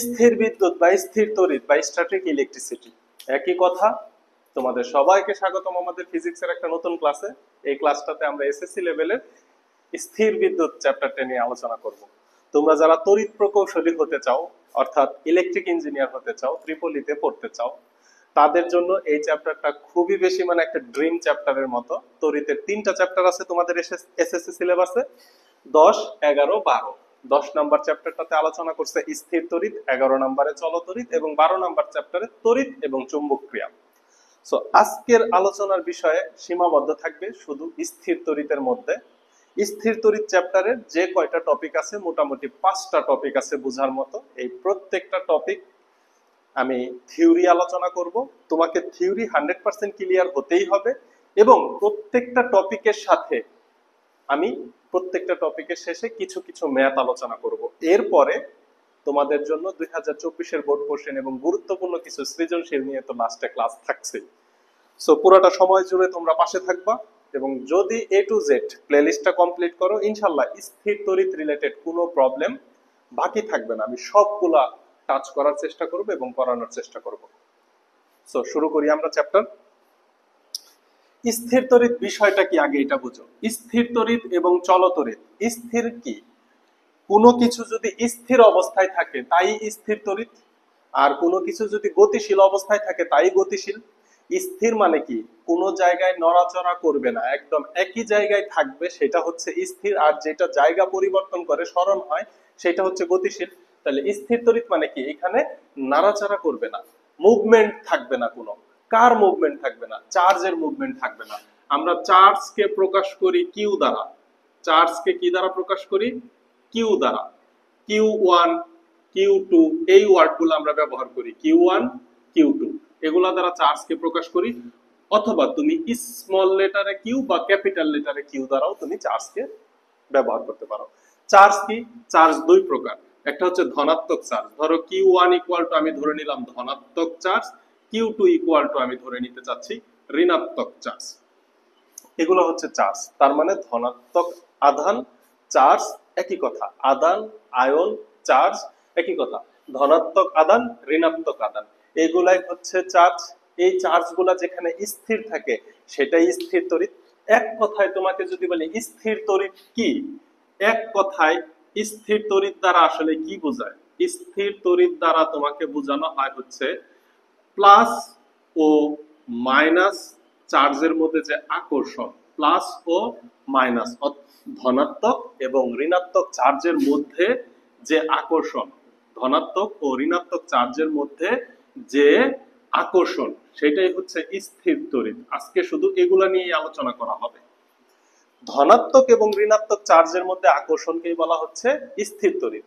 স্থির বিদ্যুৎ বা স্থির তড়িৎ বা স্ট্যাটিক ইলেকট্রিসিটি একই কথা। তোমাদের সবাইকে স্বাগতম আমাদের ফিজিক্সের একটা নতুন ক্লাসে। এই ক্লাসটাতে আমরা এসএসসি লেভেলের স্থির বিদ্যুৎ চ্যাপ্টারটা নিয়ে আলোচনা করব। তোমরা যারা তড়িৎ প্রকৌশলী হতে চাও, অর্থাৎ ইলেকট্রিক ইঞ্জিনিয়ার হতে চাও, ত্রিপলিতে পড়তে চাও, তাদের জন্য এই চ্যাপ্টারটা খুবই বেশি মানে একটা ড্রিম চ্যাপ্টারের মতো। তড়িতের 3টা চ্যাপ্টার আছে তোমাদের এসএসসি সিলেবাসে, 10, 11, 12। 10 নাম্বার চ্যাপ্টারটাতে আলোচনা করছে স্থির তড়িৎ, 11 নম্বরে চল তড়িৎ এবং 12 নাম্বার চ্যাপ্টারে তড়িৎ এবং চুম্বক ক্রিয়া। সো আজকের আলোচনার বিষয়ে সীমাবদ্ধ থাকবে শুধু স্থির তড়িতের মধ্যে। স্থির তড়িৎ চ্যাপ্টারের যে কয়টা টপিক আছে মোটামুটি 5টা টপিক আছে বোঝার মতো। এই প্রত্যেকটা টপিক আমি থিওরি আলোচনা করব। তোমাকে থিওরি 100% ক্লিয়ার হতেই হবে এবং প্রত্যেকটা টপিকের সাথে আমি প্রত্যেকটা টপিকের শেষে কিছু কিছু ম্যাথ আলোচনা করব। এরপরে তোমাদের জন্য 2024 এর বোর্ড কোশ্চেন এবং গুরুত্বপূর্ণ কিছু সৃজনশীল নিয়ে তো লাস্টে ক্লাস থাকছে। সো পুরোটা সময় জুড়ে তোমরা পাশে থাকবা এবং যদি A to Z প্লেলিস্টটা কমপ্লিট করো, ইনশাআল্লাহ স্থির তড়িৎ রিলেটেড কোনো প্রবলেম বাকি থাকবে না। আমি সবগুলা টাচ করার চেষ্টা করব এবং করানোর চেষ্টা করব। সো শুরু করি আমরা চ্যাপ্টার। স্থির তড়িৎ বিষয়টা কি আগে এটা বুঝো। স্থির তড়িৎ এবং চল তড়িৎ। স্থির কি? কোনো কিছু যদি স্থির অবস্থায় থাকে তাই স্থির তড়িৎ, আর কোনো কিছু যদি গতিশীল অবস্থায় থাকে তাই গতিশীল। স্থির মানে কি? কোনো জায়গায় নড়াচড়া করবে না, একদম একই জায়গায় থাকবে, সেটা হচ্ছে স্থির। আর যেটা জায়গা পরিবর্তন করে সরণ হয় সেটা হচ্ছে গতিশীল। তাহলে স্থির তড়িৎ মানে কি? এখানে নাড়াচাড়া করবে না, মুভমেন্ট থাকবে না। কোনো কার মুভমেন্ট থাকবে না? চার্জের মুভমেন্ট থাকবে না। আমরা চার্জকে প্রকাশ করি কিউ দ্বারা। চার্জকে কি দ্বারা প্রকাশ করি? কিউ দ্বারা। Q1, Q2 এই ওয়ার্ডগুলো আমরা ব্যবহার করি। Q1, Q2 এগুলা দ্বারা চার্জকে প্রকাশ করি। অথবা তুমি স্মল লেটারে কিউ বা ক্যাপিটাল লেটারে কিউ দ্বারাও তুমি চার্জকে ব্যবহার করতে পারো। চার্জ কি? চার্জ দুই প্রকার। একটা হচ্ছে ধনাত্মক চার্জ। ধরো Q1 ইকুয়াল টু আমি ধরে নিলাম ধনাত্মক চার্জ, Q2 ইকুয়াল টু আমি ধরে নিতে চাচ্ছি ঋণাত্মক চার্জ। এগুলো হচ্ছে চার্জ। তার মানে ধনাত্মক আধান, চার্জ একই কথা। আদান, আয়ন, চার্জ একই কথা। ধনাত্মক আদান, ঋণাত্মক আদান, এগুলাই হচ্ছে চার্জ। এই চার্জগুলা যেখানে স্থির থাকে সেটাই স্থির তড়িৎ। এক কথায় তোমাকে যদি বলি স্থির তড়িৎ কি, এক কথায় স্থির তড়িৎ দ্বারা আসলে কি বোঝায়? স্থির তড়িৎ দ্বারা তোমাকে বোঝানো হয় হচ্ছে প্লাস ও মাইনাস চার্জের মধ্যে যে আকর্ষণ, প্লাস ও মাইনাস ধনাত্মক এবং ঋণাত্মক চার্জের মধ্যে যে আকর্ষণ, ধনাত্মক ও ঋণাত্মক চার্জের মধ্যে যে আকর্ষণ, সেটাই হচ্ছে স্থির তড়িৎ। আজকে শুধু এগুলা নিয়ে আলোচনা করা হবে। ধনাত্মক এবং ঋণাত্মক চার্জের মধ্যে আকর্ষণকেই বলা হচ্ছে স্থির তড়িৎ।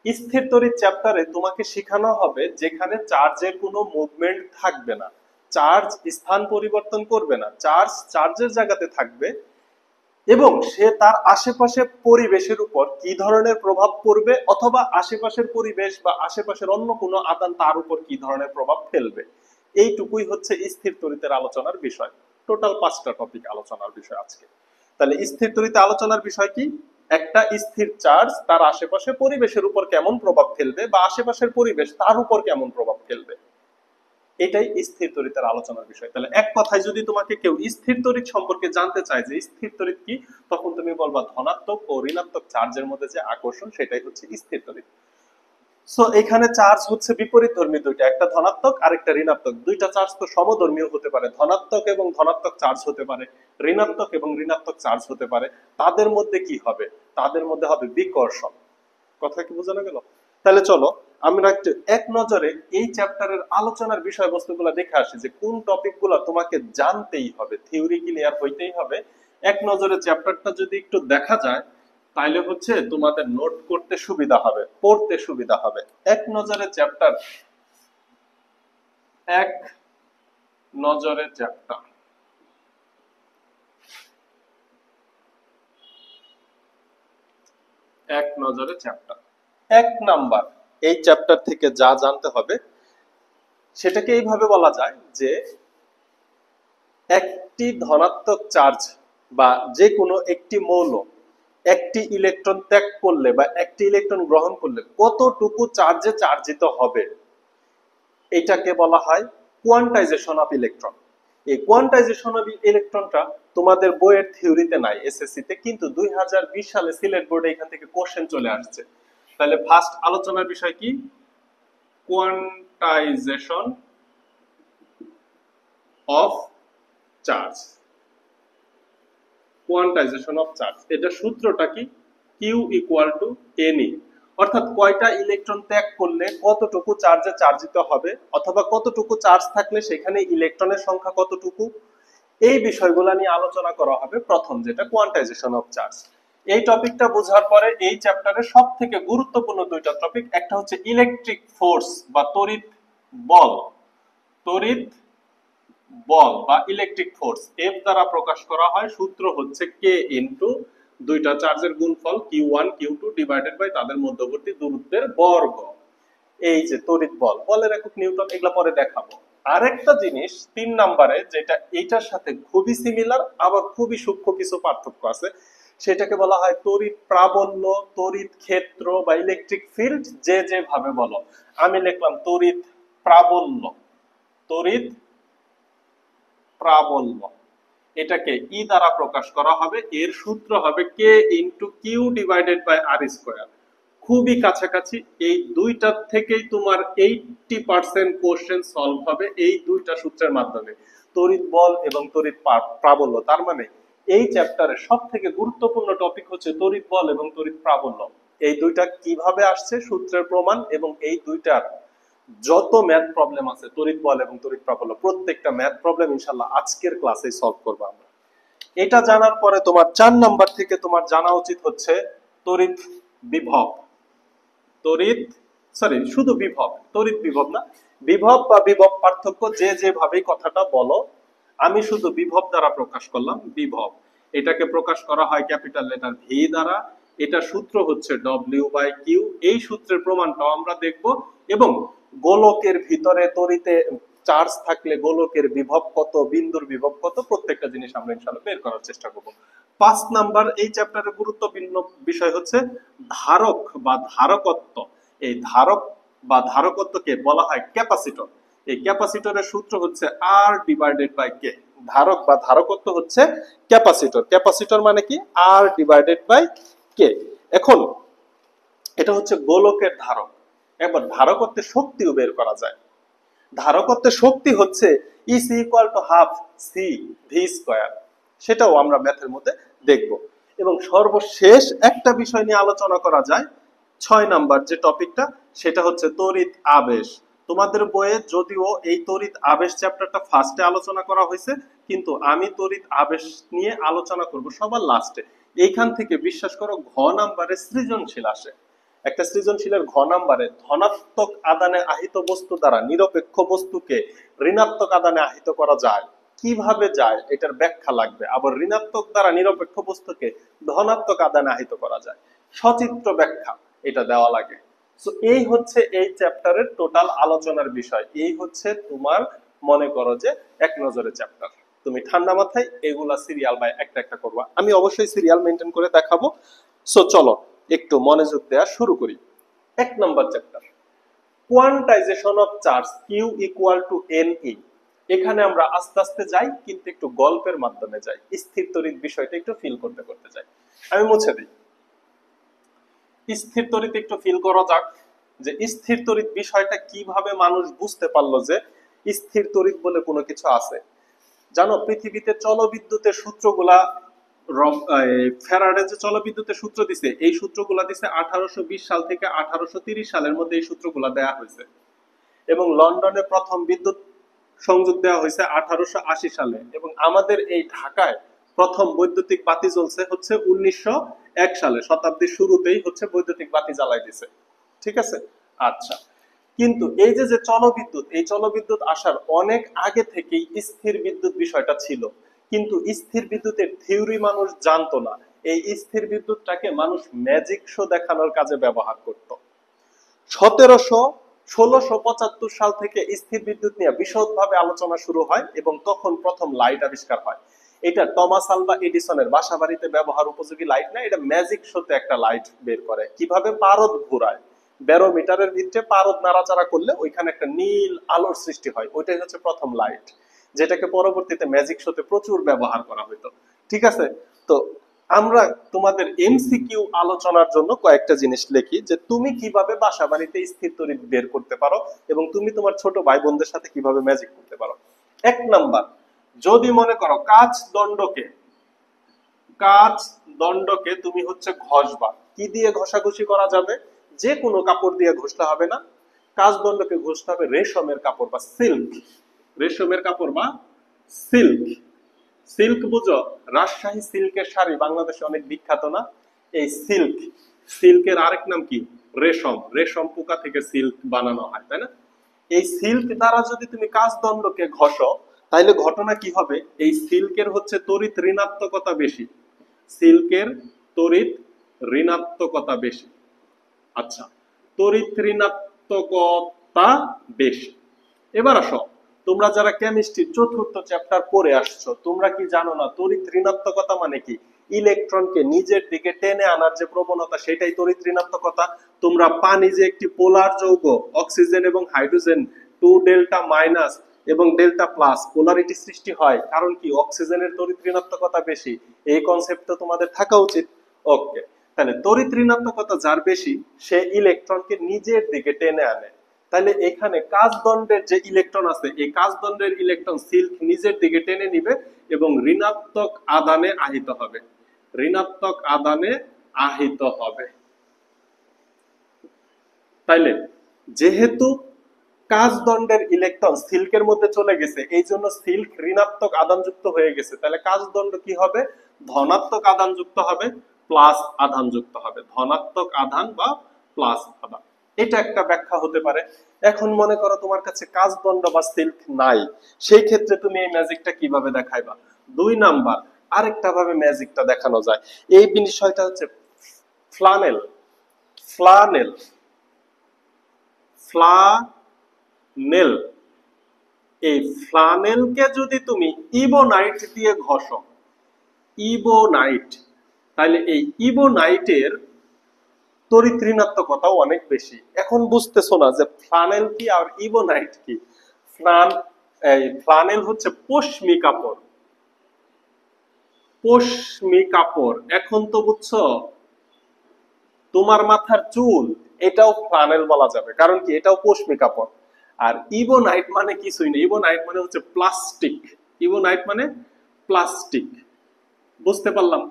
স্থির তড়িৎ চ্যাপ্টারে তোমাকে শেখানো হবে যেখানে চার্জের কোনো মুভমেন্ট থাকবে না, চার্জ স্থান পরিবর্তন করবে না, চার্জ চার্জের জায়গাতে থাকবে এবং সে তার আশেপাশে পরিবেশের উপর কি ধরনের প্রভাব পড়বে অথবা আশেপাশের পরিবেশ বা আশেপাশের অন্য কোনো আদান তার উপর কি ধরনের প্রভাব ফেলবে, এইটুকুই হচ্ছে স্থির তড়িতের আলোচনার বিষয়। টোটাল 5টা টপিক আলোচনার বিষয় আজকে। তাহলে স্থির তড়িতে আলোচনার বিষয় কি? একটা স্থির চার্জ তার আশেপাশে পরিবেশের উপর কেমন প্রভাব ফেলবে বা আশেপাশের পরিবেশ তার উপর কেমন প্রভাব ফেলবে, এটাই স্থির তড়িতের আলোচনার বিষয়। তাহলে এক কথায় যদি তোমাকে কেউ স্থির তড়িৎ সম্পর্কে জানতে চায় যে স্থির তড়িৎ কি, তখন তুমি বলবা ধনাত্মক ও ঋণাত্মক চার্জের মধ্যে যে আকর্ষণ সেটাই হচ্ছে স্থির তড়িৎ। সো এখানে চার্জ হচ্ছে বিপরীতধর্মী দুইটা, একটা ধনাত্মক আর একটা ঋণাত্মক। দুইটা চার্জ তো সমধর্মীয় হতে পারে, ধনাত্মক এবং ধনাত্মক চার্জ হতে পারে, ঋণাত্মক এবং ঋণাত্মক চার্জ হতে পারে। তাদের মধ্যে কি হবে? তাদের মধ্যে হবে বিকর্ষণ। কথা কি বোঝানো গেল? তাহলে চলো আমরা একটু এক নজরে এই চ্যাপ্টারের আলোচনার বিষয়বস্তুগুলো দেখে আসি যে কোন টপিকগুলো তোমাকে জানতেই হবে, থিওরি ক্লিয়ার হইতেই হবে। এক নজরে চ্যাপ্টারটা যদি একটু দেখা যায় তাইলে হচ্ছে তোমাদের নোট করতে সুবিধা হবে, পড়তে সুবিধা হবে। এক নজরে চ্যাপ্টার, এক নজরে চ্যাপ্টার। এক নজরে চ্যাপ্টার 1 নাম্বার। এই চ্যাপ্টার থেকে যা জানতে হবে সেটাকে এইভাবে বলা যায় যে একটি ধনাত্মক চার্জ বা যে কোনো একটি মৌল একটি ইলেকট্রন ত্যাগ করলে বা একটি ইলেকট্রন গ্রহণ করলে কতটুকু চার্জে চার্জিত হবে, এটাকে বলা হয় কোয়ান্টাইজেশন অফ ইলেকট্রন। এই কোয়ান্টাইজেশন অফ ইলেকট্রনটা তোমাদের বইয়ের থিওরিতে নাই, এসএসসি তে, কিন্তু 2020 সালে সিলেট বোর্ডে এখান থেকে কোশ্চেন চলে আসছে। তাহলে ফার্স্ট আলোচনার বিষয় কি? Quantisation of charge. Quantisation of charge, এটা সূত্রটা কি? কিউ ইকুয়াল টু এনই, অর্থাৎ কয়টা ইলেকট্রন ত্যাগ করলে কতটুকু চার্জে চার্জিত হবে, অথবা কতটুকু চার্জ থাকলে সেখানে ইলেকট্রনের সংখ্যা কতটুকু, এই বিষয়গুলো নিয়ে আলোচনা করা হবে। প্রথম যেটা কোয়ান্টাইজেশন অফ চার্জ, এই টপিকটা বোঝার পরে এই চ্যাপ্টারের সবথেকে গুরুত্বপূর্ণ দুইটা টপিক, একটা হচ্ছে ইলেকট্রিক ফোর্স বা তড়িৎ বল। তড়িৎ বল বা ইলেকট্রিক ফোর্স এফ দ্বারা প্রকাশ করা হয়, সূত্র হচ্ছে কে ইনটু দুইটা চার্জের গুণফল Q1 Q2 ডিভাইডেড বাই তাদের মধ্যবর্তী দূরত্বের বর্গ। এই যে তড়িৎ বল, বলের একক নিউটন, এগুলা পরে দেখাবো। আরেকটা জিনিস 3 নম্বরে, যেটা এইটার সাথে খুবই সিমিলার আবার খুবই সূক্ষ্ম কিছু পার্থক্য আছে, সেটাকে বলা হয় তড়িৎ প্রাবল্য, তড়িৎ ক্ষেত্র বা ইলেকট্রিক ফিল্ড, যে যেভাবে বলো। আমি লিখলাম তড়িৎ প্রাবল্য। তড়িৎ প্রাবল্য এটাকে ই দ্বারা প্রকাশ করা হবে, এর সূত্র হবে k into Q divided by R square. খুবই কাছাকাছি, এই দুইটার থেকেই তোমার 80% কোশ্চেন সলভ হবে এই দুইটা সূত্রের মাধ্যমে, তড়িৎ বল এবং তড়িৎ প্রাবল্য। তার মানে এই চ্যাপ্টারের সবথেকে গুরুত্বপূর্ণ টপিক হচ্ছে তড়িৎ বল এবং তড়িৎ প্রাবল্য। এই দুইটা কিভাবে আসছে, সূত্রের প্রমাণ, এবং এই দুইটার যত ম্যাথ প্রবলেম আছে তড়িৎ বল এবং তড়িৎ প্রাবল্য, প্রত্যেকটা ম্যাথ প্রবলেম ইনশাআল্লাহ আজকের ক্লাসে সলভ করব আমরা। এটা জানার পরে তোমার 4 নাম্বার থেকে তোমার জানা উচিত হচ্ছে তড়িৎ বিভব। তড়িৎ শুধু বিভব, তড়িৎ বিভব না, বিভব বা বিভব পার্থক্য যে যেভাবে কথাটা বলো, আমি শুধু বিভব দ্বারা প্রকাশ করলাম। বিভব এটাকে প্রকাশ করা হয় ক্যাপিটাল লেটার ভি দ্বারা, এটা সূত্র হচ্ছে ডব্লিউ বাই কিউ। এই সূত্রের প্রমাণটাও আমরা দেখব, এবং গোলকের ভিতরে তড়িতে চার্জ থাকলে গোলকের বিভব কত, বিন্দুর বিভব কত, প্রত্যেকটা জিনিস আমরা ইনশাআল্লাহ বের করার চেষ্টা করব। 5 নাম্বার এই চ্যাপ্টারের গুরুত্বপূর্ণ বিষয় হচ্ছে ধারক বা ধারকত্ব। এই ধারক বা ধারকত্বকে বলা হয় ক্যাপাসিটর। এই ক্যাপাসিটরের সূত্র হচ্ছে আর ডিভাইডেড বাই কে। ধারক বা ধারকত্ব হচ্ছে ক্যাপাসিটর। ক্যাপাসিটর মানে কি? আর ডিভাইডেড বাই কে। এখন এটা হচ্ছে গোলকের ধারক। এবার ধারকত্বের শক্তিও বের করা যায়। ধারকত্বের শক্তি হচ্ছে is equal to half C V square, সেটাও আমরা ম্যাথের মধ্যে দেখব। এবং সর্বশেষ একটা বিষয় নিয়ে আলোচনা করা যায়, 6 নাম্বার যে টপিকটা, সেটা হচ্ছে তড়িৎ আবেশ। তোমাদের বইয়ে যদিও এই তড়িৎ আবেশ চ্যাপ্টারটা ফার্স্টে আলোচনা করা হয়েছে, কিন্তু আমি তড়িৎ আবেশ নিয়ে আলোচনা করব সবার লাস্টে। এইখান থেকে বিশ্বাস করো ঘ নাম্বারে সৃজনশীল আসে। একটা সৃজনশীলের ঘ নাম্বারে ধনাত্মক আদানে আহিত বস্তু দ্বারা নিরপেক্ষ বস্তুকে ঋণাত্মক আদানে আহিত করা যায়, কিভাবে যায় এটার ব্যাখ্যা লাগবে। আবার ঋণাত্মক দ্বারা নিরপেক্ষ বস্তুকে ধনাত্মক আদানে আহিত করা যায়, সচিত্র ব্যাখ্যা এটা দেওয়া লাগে। সো এই হচ্ছে এই চ্যাপ্টারের টোটাল আলোচনার বিষয়। এই হচ্ছে তোমার মনে করো যে এক নজরে চ্যাপ্টার। তুমি ঠান্ডা মাথায় এগুলা সিরিয়াল বাই একটা একটা করবা, আমি অবশ্যই সিরিয়াল মেনটেন করে দেখাবো। সো চলো একটু মনোযোগ দেওয়া শুরু করি। 1 নম্বর chapter, quantization of charge q equal to n e. এখানে আমরা আস্তে আস্তে যাই, কিন্তু একটু গল্পের মাধ্যমে যাই, স্থির তড়িৎ বিষয়টা একটু ফিল করতে করতে যাই। আমি মুছে দিই। স্থির তড়িৎ একটু ফিল করা যাক, যে স্থির তড়িৎ বিষয়টা কিভাবে মানুষ বুঝতে পারলো যে স্থির তড়িৎ বলে কোনো কিছু আছে। জানো, পৃথিবীতে চলবিদ্যুতের সূত্রগুলা, ফ্যারাডে যে চলবিদ্যুতের সূত্র দিছে, এই সূত্রগুলা দিছে 1820 সাল থেকে 1830 সালের মধ্যে এই সূত্রগুলা দেয়া হয়েছে। এবং লন্ডনে প্রথম বিদ্যুৎ সংযোগ দেওয়া হয়েছে 1880 সালে। এবং আমাদের এই ঢাকায় প্রথম বৈদ্যুতিক বাতি জ্বলছে হচ্ছে 1901 সালে, শতাব্দীর শুরুতেই হচ্ছে বৈদ্যুতিক বাতি জ্বালাই দিছে। ঠিক আছে, আচ্ছা। কিন্তু এই যে যে চলবিদ্যুৎ, এই চলবিদ্যুৎ আসার অনেক আগে থেকেই স্থির বিদ্যুৎ বিষয়টা ছিল, কিন্তু স্থির বিদ্যুতের থিওরি মানুষ জানতো না। এই স্থির বিদ্যুৎটাকে মানুষ ম্যাজিক শো দেখানোর কাজে ব্যবহার করত। 1675 সাল থেকে স্থির বিদ্যুৎ নিয়ে বিশদভাবে আলোচনা শুরু হয়, এবং তখন প্রথম লাইট আবিষ্কার হয়। এটা টমাস আলভা এডিসনের বাসাবাড়িতে ব্যবহার উপযোগী লাইট না, এটা ম্যাজিক শোতে একটা লাইট বের করে। কিভাবে? পারদ ঘোরায়, ব্যারোমিটারের ভিতরে পারদ নাড়াচাড়া করলে ওইখানে একটা নীল আলোর সৃষ্টি হয়, ওইটাই হচ্ছে প্রথম লাইট, যেটাকে পরবর্তীতে ম্যাজিক শোতে প্রচুর ব্যবহার করা হতো। ঠিক আছে, তো আমরা তোমাদের এমসিকিউ আলোচনার জন্য কয়েকটা জিনিস লিখি যে তুমি কিভাবে বাসা বাড়িতে স্থির তড়িৎ বের করতে পারো এবং তুমি তোমার ছোট ভাই বোনদের সাথে কিভাবে ম্যাজিক করতে পারো। এক নাম্বার, যদি মনে করো কাচ দণ্ডকে তুমি হচ্ছে ঘষবা, কি দিয়ে ঘষাঘষি করা যাবে? যে কোনো কাপড় দিয়ে ঘষতে হবে না, কাচ দণ্ডকে ঘষতে হবে রেশমের কাপড় বা সিল্ক, রেশমের কাপড় বা সিল্ক। সিল্ক বুঝো? রাজশাহী সিল্কের শাড়ি বাংলাদেশে অনেক বিখ্যাত না? এই সিল্কের আরেক নাম কি? রেশম। রেশম পোকা থেকে সিল্ক বানানো হয়, তাই না? এই সিল্ক দ্বারা যদি তুমি কাচদণ্ডকে ঘষো, তাহলে ঘটনা কি হবে? এই সিল্কের হচ্ছে তড়িৎ ঋণাত্মকতা বেশি, সিল্কের তড়িৎ ঋণাত্মকতা বেশি। আচ্ছা, তড়িৎ ঋণাত্মকতা বেশি। এবার আসো, তোমরা যারা কেমিস্ট্রির চতুর্থ চ্যাপ্টার পড়ে আসছো, তোমরা কি জানো না তড়িৎ ঋণাত্মকতা মানে কি? ইলেকট্রনকে নিজের দিকে টেনে আনার যে প্রবণতা, সেটাই তড়িৎ ঋণাত্মকতা। তোমরা পানি যে একটি পোলার যৌগ, অক্সিজেন এবং হাইড্রোজেন 2 ডেল্টা মাইনাস এবং ডেল্টা প্লাস পোলারিটি সৃষ্টি হয়, কারণ কি? অক্সিজেনের তড়িৎ ঋণাত্মকতা বেশি। এই কনসেপ্ট তো তোমাদের থাকা উচিত। ওকে, তাহলে তড়িৎ ঋণাত্মকতা যার বেশি, সে ইলেকট্রনকে নিজের দিকে টেনে আনে। তাহলে এখানে কাচদণ্ডের যে ইলেকট্রন আছে, এই কাচদণ্ডের ইলেকট্রন সিল্ক নিজের দিকে টেনে নিবে এবং ঋণাত্মক আদানে আহিত হবে, ঋণাত্মক আদানে আহিত হবে। তাইলে যেহেতু কাচদণ্ডের ইলেকট্রন সিল্কের মধ্যে চলে গেছে, এই জন্য সিল্ক ঋণাত্মক আধানযুক্ত হয়ে গেছে, তাহলে কাচদণ্ড কি হবে? ধনাত্মক আধানযুক্ত হবে, প্লাস আধানযুক্ত হবে, ধনাত্মক আধান বা প্লাস আধান। এটা একটা ব্যাখ্যা হতে পারে। এখন মনে করো তোমার কাছে কাচদণ্ড বা সিল্ক নাই, সেই ক্ষেত্রে তুমি এই ম্যাজিকটা কিভাবে দেখাইবা? 2 নাম্বার, আরেকটা ভাবে ম্যাজিকটা দেখানো যায়। এই বিষয়টা হচ্ছে ফ্লানেল। ফ্লানেল ফ্লানেল এই ফ্লানেলকে যদি তুমি ইবোনাইট দিয়ে ঘষো, ইবোনাইট, তাহলে এই ইবোনাইটের তড়িৎ ঋণাত্মকতাও অনেক বেশি। এখন বুঝতেছো না যে ফ্লানেল কি আর ইবোনাইট কি? ফ্লানেল হচ্ছে পশমি কাপড়, পশমি কাপড়। এখন তো বুঝছো? তোমার মাথার চুল, এটাও ফ্লানেল বলা যাবে, কারণ কি? এটাও পশমি কাপড়। আর ইবোনাইট মানে কিছুই না, ইবোনাইট মানে হচ্ছে প্লাস্টিক, ইবোনাইট মানে প্লাস্টিক। বুঝতে পারলাম?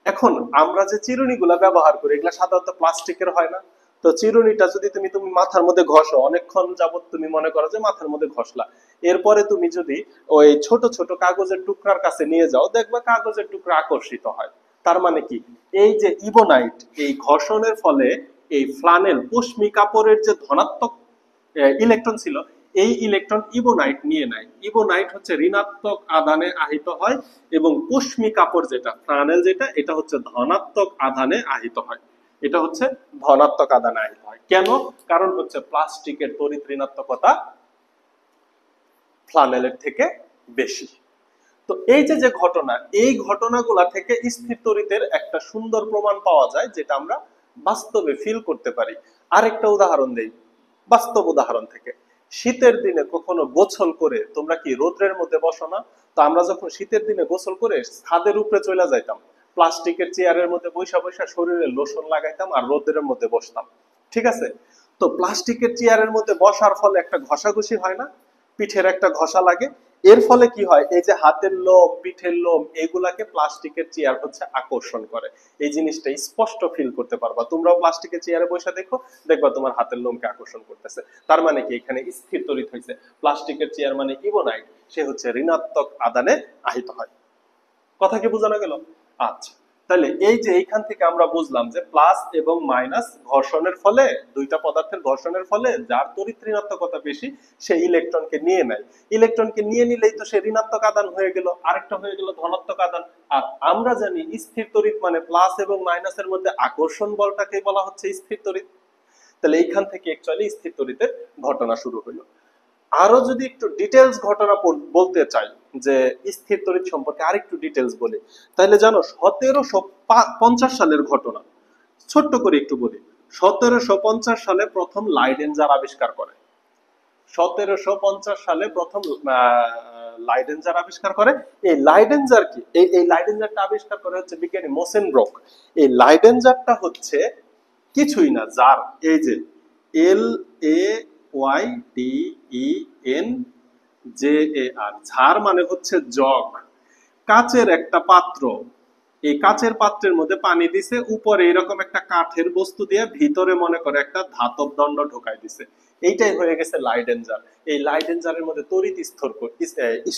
এখন আমরা যে চিরুনিগুলা ব্যবহার করি, এগুলা সাধারণত প্লাস্টিকের হয় না? তো চিরুনিটা যদি তুমি মাথার মধ্যে ঘষো, অনেকক্ষণ যাবত তুমি মনে করো যে মাথার মধ্যে ঘষলা, এরপরে তুমি যদি ওই ছোট ছোট কাগজের টুকরার কাছে নিয়ে যাও, দেখবা কাগজের টুকরা আকর্ষিত হয়। তার মানে কি? এই যে ইবোনাইট, এই ঘষণের ফলে এই ফ্লানেল পশমি কাপড়ের যে ধনাত্মক ইলেকট্রন ছিল, এই ইলেকট্রন ইবোনাইট নিয়ে নেয়। ইবোনাইট হচ্ছে ঋণাত্মক আধানে আহিত হয় এবং পশমি কাপড় যেটা, ফ্লানেল যেটা, এটা হচ্ছে ধনাত্মক আধানে আহিত হয়। এটা হচ্ছে ধনাত্মক আধানে আহিত হয়। কেন? কারণ হচ্ছে প্লাস্টিকের তড়িৎ ঋণাত্মকতা ফ্লানেলের থেকে বেশি। তো এই যে ঘটনা, এই ঘটনাগুলা থেকে স্থির তড়িতের একটা সুন্দর প্রমাণ পাওয়া যায়, যেটা আমরা বাস্তবে ফিল করতে পারি। আরেকটা উদাহরণ দেই, বাস্তব উদাহরণ থেকে। শীতের দিনে কখনো গোসল করে তোমরা কি রোদ্রের মধ্যে বসো না? তো আমরা যখন শীতের দিনে গোসল করে ছাদের উপরে চলে যাইতাম, প্লাস্টিকের চেয়ারের মধ্যে বৈশা বৈশা শরীরে লোশন লাগাইতাম আর রোদ্রের মধ্যে বসতাম। ঠিক আছে, তো প্লাস্টিকের চেয়ারের মধ্যে বসার ফলে একটা ঘষাঘষি হয় না? পিঠের একটা ঘষা লাগে। এর ফলে কি হয়? এই যে হাতের লোম, পিঠের লোম, এগুলাকে প্লাস্টিকের চেয়ার হচ্ছে আকর্ষণ করে। এই জিনিসটা স্পষ্ট ফিল করতে পারবা। তোমরাও প্লাস্টিকের চেয়ারে বসে দেখো, দেখবা তোমার হাতের লোমকে আকর্ষণ করতেছে। তার মানে কি? এখানে স্থির তড়িৎ হয়েছে। প্লাস্টিকের চেয়ার মানে ইবোনাইট, সে হচ্ছে ঋণাত্মক আদানে আহিত হয়। কথা কি বোঝানো গেল? আচ্ছা, তাহলে এই যে এইখান থেকে আমরা বুঝলাম যে প্লাস এবং মাইনাস ঘর্ষণের ফলে, দুইটা পদার্থের ঘর্ষণের ফলে যার তড়িৎ ঋণাত্মকতা বেশি, সে ইলেকট্রনকে নিয়ে নেয়। ইলেকট্রনকে নিয়ে নিলেই তো সে ঋণাত্মক আদান হয়ে গেল, আরেকটা হয়ে গেল ধনাত্মক আদান। আর আমরা জানি স্থির তড়িৎ মানে প্লাস এবং মাইনাসের মধ্যে আকর্ষণ বলটাকে বলা হচ্ছে স্থির তড়িৎ। তাহলে এইখান থেকে অ্যাকচুয়ালি স্থির তড়িতের ঘটনা শুরু হলো। আরো যদি একটু ডিটেলস ঘটনা বলতে চাই, যে স্থির তড়িৎ সম্পর্কে আরেকটু ডিটেলস বলি, তাহলে জানো 1750 সালের ঘটনা, ছোট্ট করে একটু বলি। 1750 সালে প্রথম লাইডেনজার আবিষ্কার করে। 1750 সালে প্রথম লাইডেনজার আবিষ্কার করে। এই লাইডেনজার কি, এই লাইডেনজারটা আবিষ্কার করে হচ্ছে বিজ্ঞানী মোসেনব্রক। এই লাইডেনজারটা হচ্ছে কিছুই না, জার, এই যে LAYDEN, ঝার মানে হচ্ছে জগ, কাচের একটা পাত্র। এই কাচের পাত্রের মধ্যে পানি দিছে, উপরে এরকম একটা কাঠের বস্তু দিয়ে ভিতরে মনে করে একটা ধাতব দণ্ড ঢোকাই দিছে। এইটাই হয়ে গেছে লাইডেনজার। এই লাইডেনজারের মধ্যে তড়িৎ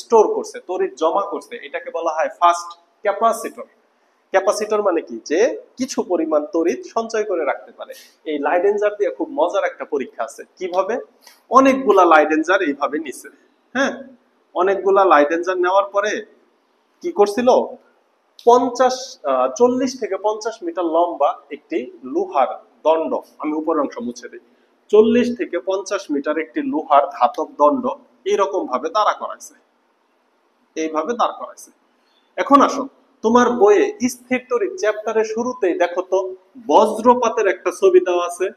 স্টোর করছে, তড়িৎ জমা করছে। এটাকে বলা হয় ফার্স্ট ক্যাপাসিটর। ক্যাপাসিটর মানে কি, যে কিছু পরিমাণ তড়িৎ সঞ্চয় করে রাখতে পারে। এই লাইডেনজার দিয়ে খুব মজার একটা পরীক্ষা আছে। কিভাবে? অনেকগুলা লাইডেনজার এইভাবে নিছে, হ্যাঁ, অনেকগুলা লাইডেনজার নেওয়ার পরে কি করছিল, 40 থেকে 50 মিটার লম্বা একটি লোহার দণ্ড, আমি উপরের অংশ মুছে দিই, 40 থেকে 50 মিটার একটি লোহার ধাতব দণ্ড এইরকম ভাবে দাঁড়া করাইছে, এইভাবে দাঁড় করাইছে। এখন আসো, তোমার বইয়ে স্থির তড়িৎ চ্যাপ্টারের শুরুতেই দেখো তো বজ্রপাতের একটা ছবি দেওয়া আছে।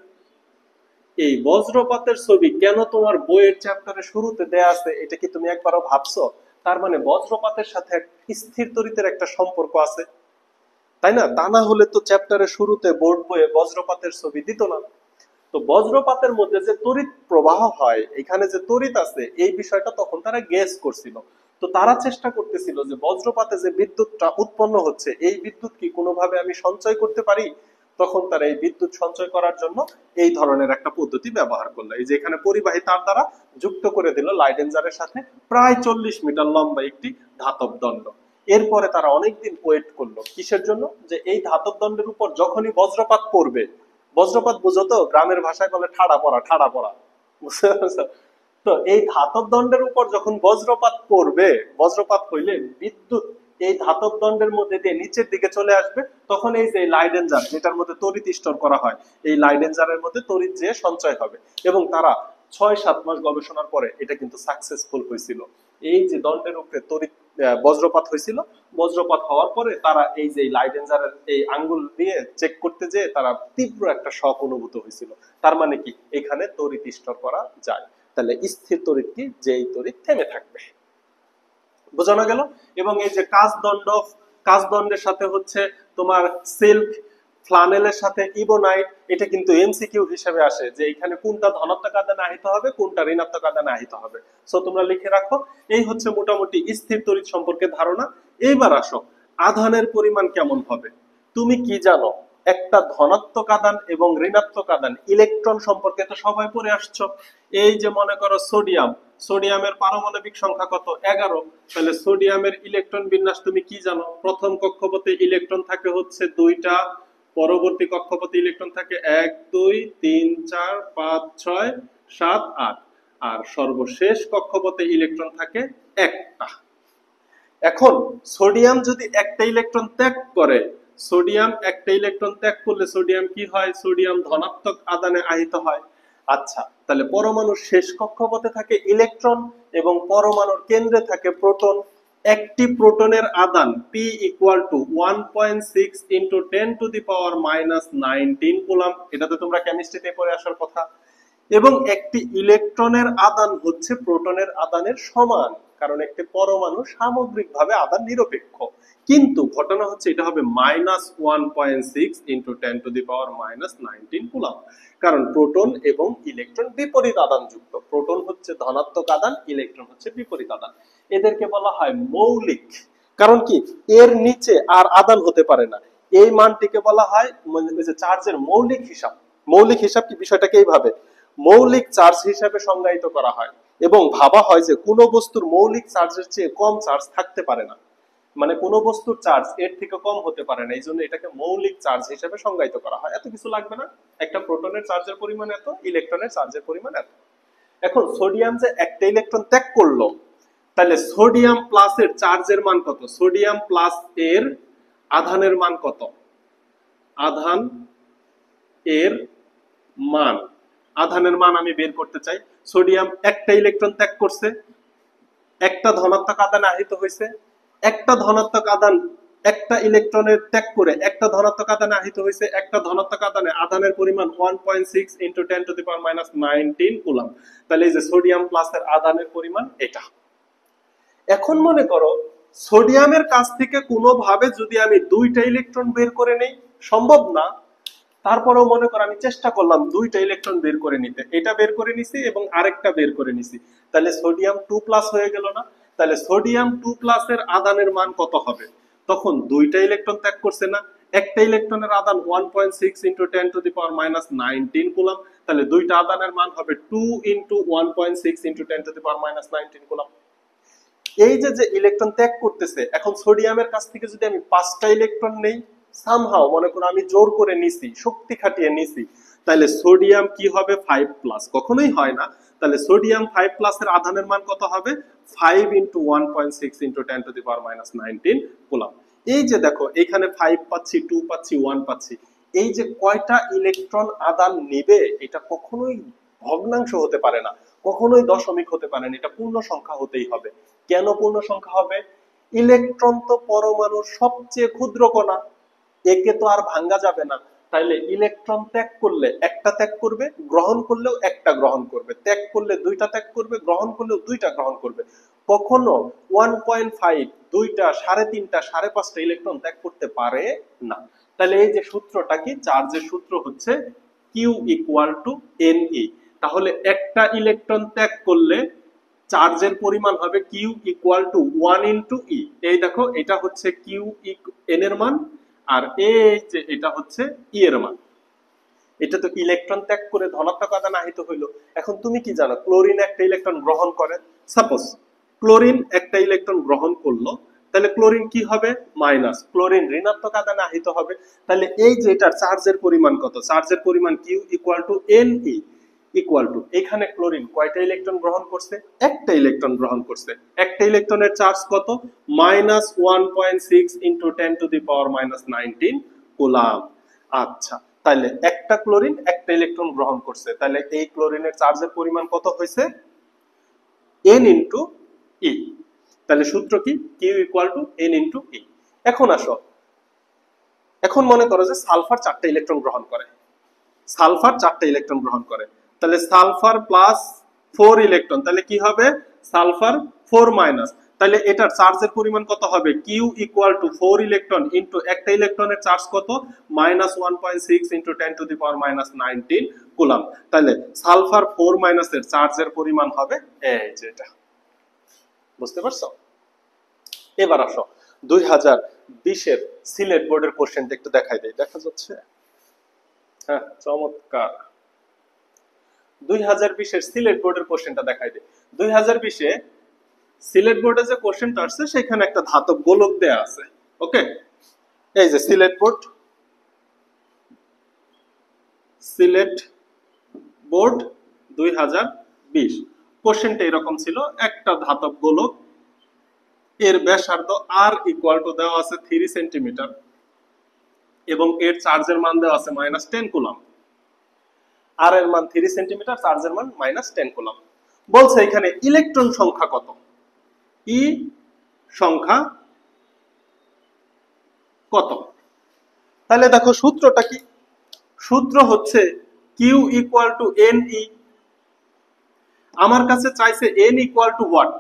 এই বজ্রপাতের ছবি কেন তোমার বইয়ের চ্যাপ্টারের শুরুতে দেয়া আছে, এটা কি তুমি একবারও ভাবছো? তার মানে বজ্রপাতের সাথে স্থির তড়িতের একটা সম্পর্ক আছে, তাই না? তা না হলে তো চ্যাপ্টারের শুরুতে বোর্ড বইয়ে বজ্রপাতের ছবি দিত না। তো বজ্রপাতের মধ্যে যে তড়িৎ প্রবাহ হয়, এখানে যে তড়িৎ আছে, এই বিষয়টা তখন তারা গেস করছিল। তো তারা চেষ্টা করতেছিল যে বজ্রপাতে যে বিদ্যুৎটা উৎপন্ন হচ্ছে, এই বিদ্যুৎ কি কোনোভাবে আমি সঞ্চয় করতে পারি। তখন তারা এই বিদ্যুৎ সঞ্চয় করার জন্য এই ধরনের একটা পদ্ধতি ব্যবহার করলো। এই যে এখানে পরিবাহী তার দ্বারা যুক্ত করে দিল লাইডেনজারের সাথে প্রায় 40 মিটার লম্বা একটি ধাতব দণ্ড। এরপরে তারা অনেকদিন ওয়েট করলো, কিসের জন্য, যে এই ধাতব দণ্ডের উপর যখনই বজ্রপাত পড়বে, বজ্রপাত বুঝো তো, গ্রামের ভাষায় বলে ঠাড়া পড়া, ঠাড়া পড়া, বুঝতে পারছো? তো এই ধাতব দণ্ডের উপর যখন বজ্রপাত পড়বে, বজ্রপাত হইলে বিদ্যুৎ এই ধাতব দণ্ডের মধ্যে দিয়ে নিচের দিকে চলে আসবে, তখন এই যে লাইডেনজার, যেটার মধ্যে তড়িৎ স্টোর করা হয়, এই লাইডেনজারের মধ্যে তড়িৎ যে সঞ্চয় হবে। এবং তারা 6-7 মাস গবেষণার পরে এটা কিন্তু সাকসেসফুল হয়েছিল। এই যে দণ্ডের উপরে তড়িৎ বজ্রপাত হয়েছিল, বজ্রপাত হওয়ার পরে তারা এই যে লাইডেনজারের এই আঙ্গুল দিয়ে চেক করতে যেয়ে তারা তীব্র একটা শক অনুভূত হয়েছিল। তার মানে কি, এখানে তড়িৎ স্টোর করা যায়। তাহলে স্থির তড়িৎ কি, যে এই তড়িৎ থেমে থাকবে। বোঝানো গেল? এবং এই যে কাচদণ্ডের সাথে হচ্ছে তোমার সিল্ক, ফ্লানেলের সাথে ইবোনাইট, এটা কিন্তু এমসিকিউ হিসেবে আসে যে এখানে কোনটা ধনাত্মক আধানে আহিত হবে, কোনটা ঋণাত্মক আধানে আহিত হবে। সো তোমরা লিখে রাখো। এই হচ্ছে মোটামুটি স্থির তড়িৎ সম্পর্কে ধারণা। এইবার আসো, আধানের পরিমাণ কেমন হবে। তুমি কি জানো, একটা ধনাত্মক আধান এবং ঋণাত্মক আধান ইলেকট্রন সম্পর্কে তো সবাই পড়ে আসছো। এই যে মনে করো সোডিয়াম, সোডিয়ামের পারমাণবিক সংখ্যা কত, 11। তাহলে সোডিয়ামের ইলেকট্রন বিন্যাস তুমি কি জানো, প্রথম কক্ষপথে ইলেকট্রন থাকে হচ্ছে 2টা, পরবর্তী কক্ষপথে ইলেকট্রন থাকে 1 2 3 4 5 6 7 8, আর সর্বশেষ কক্ষপথে ইলেকট্রন থাকে একটা। এখন সোডিয়াম যদি একটা ইলেকট্রন ত্যাগ করে, সোডিয়াম একটা ইলেকট্রন ত্যাগ করলে সোডিয়াম কি হয়, সোডিয়াম ধনাত্মক আধানে আহিত হয়। আচ্ছা, তাহলে পরমাণুর শেষ কক্ষপথে থাকে ইলেকট্রন এবং পরমাণুর কেন্দ্রে থাকে প্রোটন। একটি প্রোটনের আধান P = 1.6 × 10⁻⁻19 কুলম্ব, এটা তো তোমরা কেমিস্ট্রিতে পড়ে আসার কথা। এবং একটি ইলেকট্রনের আদান হচ্ছে প্রোটনের আদানের সমান, কারণ একটি পরমাণু সামগ্রিকভাবে আদান নিরপেক্ষ। কিন্তু ঘটনা হচ্ছে এটা হবে -1.6 × 10⁻⁻19 কুলম্ব, কারণ প্রোটন এবং ইলেকট্রন বিপরীত আদান যুক্ত। প্রোটন হচ্ছে ধনাত্মক আদান, ইলেকট্রন হচ্ছে বিপরীত আদান। এদেরকে বলা হয় মৌলিক। কারণ কি, এর নিচে আর আদান হতে পারে না। এই মানটিকে বলা হয় চার্জের মৌলিক হিসাব। মৌলিক হিসাব কি, বিষয়টাকে এইভাবে মৌলিক চার্জ হিসেবে সংজ্ঞায়িত করা হয় এবং ভাবা হয় যে কোনো বস্তুর মৌলিক চার্জের চেয়ে কম চার্জ থাকতে পারে না, মানে কোনো বস্তুর চার্জ এর থেকে কম হতে পারে না, এই জন্য এটাকে মৌলিক চার্জ হিসেবে সংজ্ঞায়িত করা হয়। এত কিছু লাগবে না, একটা প্রোটনের চার্জের পরিমাণ এত, ইলেকট্রনের চার্জের পরিমাণ এত। এখন সোডিয়াম যে একটা ইলেকট্রন ত্যাগ করলো, তাহলে সোডিয়াম প্লাসের চার্জের মান কত, সোডিয়াম প্লাস এর আধানের মান কত, আধান এর মান আমি বের করতে চাই। সোডিয়াম একটা ইলেকট্রন ত্যাগ করছে, একটা ধনাত্মক আধানে আহিত হয়েছে, একটা ধনাত্মক আধান একটা ইলেকট্রনের ত্যাগ করে একটা ধনাত্মক আধানে আহিত হয়েছে, একটা ধনাত্মক আধানে আধানের পরিমাণ 1.6 into 10 to the power minus 19 coulomb. তাহলে এই যে সোডিয়াম প্লাসের আধানের পরিমাণ এটা। এখন মনে করো সোডিয়ামের কাছ থেকে কোনোভাবে যদি আমি দুইটা ইলেকট্রন বের করে নেই, সম্ভব না, তারপরেও মনে করো আমি চেষ্টা করলাম দুইটা ইলেকট্রন বের করে নিতে, এটা বের করে নিছি এবং আরেকটা বের করে নিছি, তাহলে সোডিয়াম 2+ হয়ে গেল না? তাহলে সোডিয়াম 2+ এর আধানের মান কত হবে? তখন দুইটা ইলেকট্রন ত্যাগ করছে না, একটা ইলেকট্রনের আধান 1.6 into 10 to the power minus 19 coulomb, তাহলে দুইটা আধানের মান হবে 2 into 1.6 into 10 to the power minus 19 coulomb. এই যে যে ইলেকট্রন ত্যাগ করতেছে, এখন সোডিয়ামের কাছ থেকে যদি আমি 5টা ইলেকট্রন নেই, সামহাও মনে করো আমি জোর করে নিছি, শক্তি খাটিয়ে নিছি, তাহলে সোডিয়াম কি হবে? 5+, কখনোই হয় না। তাহলে সোডিয়াম 5+ এর আধানের মান কত হবে? 5 into 1.6 into 10 to the power minus 19 coulomb. এই যে দেখো এখানে 5 পাচ্ছি, 2 পাচ্ছি, 1 পাচ্ছি, এই যে কয়টা ইলেকট্রন আধান নেবে এটা কখনোই ভগ্নাংশ হতে পারে না, কখনোই দশমিক হতে পারে না, এটা পূর্ণ সংখ্যা হতেই হবে। কেন পূর্ণ সংখ্যা হবে? ইলেকট্রন তো পরমাণুর সবচেয়ে ক্ষুদ্র কণা, একে তো আর ভাঙ্গা যাবে না। তাইলে ইলেকট্রন ত্যাগ করলে একটা ত্যাগ করবে, গ্রহণ করলেও একটা গ্রহণ করবে, ত্যাগ করলে দুইটা ত্যাগ করবে, গ্রহণ করলেও দুইটা গ্রহণ করবে। কখনো 1.5, 2টা, 3.5টা, 5.5টা ইলেকট্রন ত্যাগ করতে পারে না। তাহলে এই যে সূত্রটা কি? চার্জের সূত্র হচ্ছে Q ইকুয়াল টু Ne। তাহলে একটা ইলেকট্রন ত্যাগ করলে চার্জের পরিমাণ হবে Q equal to 1 into E। এই দেখো এটা হচ্ছে Q N এর মান, আর এই যে এটা হচ্ছে E এর মান। এটা তো ইলেকট্রন ত্যাগ করে ধনাত্মক আধানে আহিত হইলো। এখন তুমি কি জানো ক্লোরিন একটা ইলেকট্রন গ্রহণ করে, সাপোজ ক্লোরিন একটা ইলেকট্রন গ্রহণ করলো, তাহলে ক্লোরিন কি হবে? মাইনাস, ক্লোরিন ঋণাত্মক আধানে আহিত হবে। তাহলে এই যে এটার চার্জের পরিমাণ কত? চার্জের পরিমাণ Q equal to Ne equal to, এখানে ক্লোরিন কয়টা ইলেকট্রন গ্রহণ করছে? একটা ইলেকট্রন গ্রহণ করছে। একটা ইলেকট্রনের চার্জ কত? Minus 1.6 into 10 to the power minus 19 coulomb. আচ্ছা, তাহলে একটা ক্লোরিন একটা ইলেকট্রন গ্রহণ করছে, তাহলে এই ক্লোরিনের চার্জের পরিমাণ কত হয়েছে? N into E। তাহলে সূত্র কি? Q equal to N into E। এখন আসো, এখন মনে করো যে সালফার 4টা ইলেকট্রন গ্রহণ করে, সালফার 4টা ইলেকট্রন গ্রহণ করে, তাহলে সালফার প্লাস 4 ইলেকট্রন, তাহলে কি হবে? সালফার 4 মাইনাস, তাহলে এটার চার্জের পরিমাণ কত হবে? Q equal to 4 electron into একটা ইলেকট্রনের চার্জ কত? Minus 1.6 into 10 to the power minus 19 coulomb. তাহলে সালফার 4 মাইনাসের চার্জের পরিমাণ হবে এই যে এটা। বুঝতে পারছো? এবার আসো 2020 এর সিলেট বোর্ডের কোশ্চেনটা একটু দেখাই দেই, দেখা যাচ্ছে? হ্যাঁ, চমৎকার। 2020 এর সিলেট বোর্ডের কোশ্চেনটা দেখাই দেই। 2020 এ সিলেট বোর্ডে যে কোশ্চেনটা আসছে সেখানে একটা ধাতব গোলক দেয়া আছে। ওকে, এই যে সিলেট বোর্ড, সিলেট বোর্ড 2020 কোশ্চেনটা এরকম ছিল, একটা ধাতব গোলক, এর ব্যাসার্ধ R ইকুয়াল টু দেওয়া আছে 3 সেন্টিমিটার এবং এর চার্জের মান দেওয়া আছে -10 কুলম্ব। আর এর মান 3 সেন্টিমিটার, চার্জের মান -10 কুলম্ব। বলছে এখানে ইলেকট্রন সংখ্যা কত? ই সংখ্যা কত? তাহলে দেখো সূত্রটা কি? সূত্র হচ্ছে Q ইকুয়াল টু Ne। আমার কাছে চাইছে N ইকুয়াল টু হোয়াট?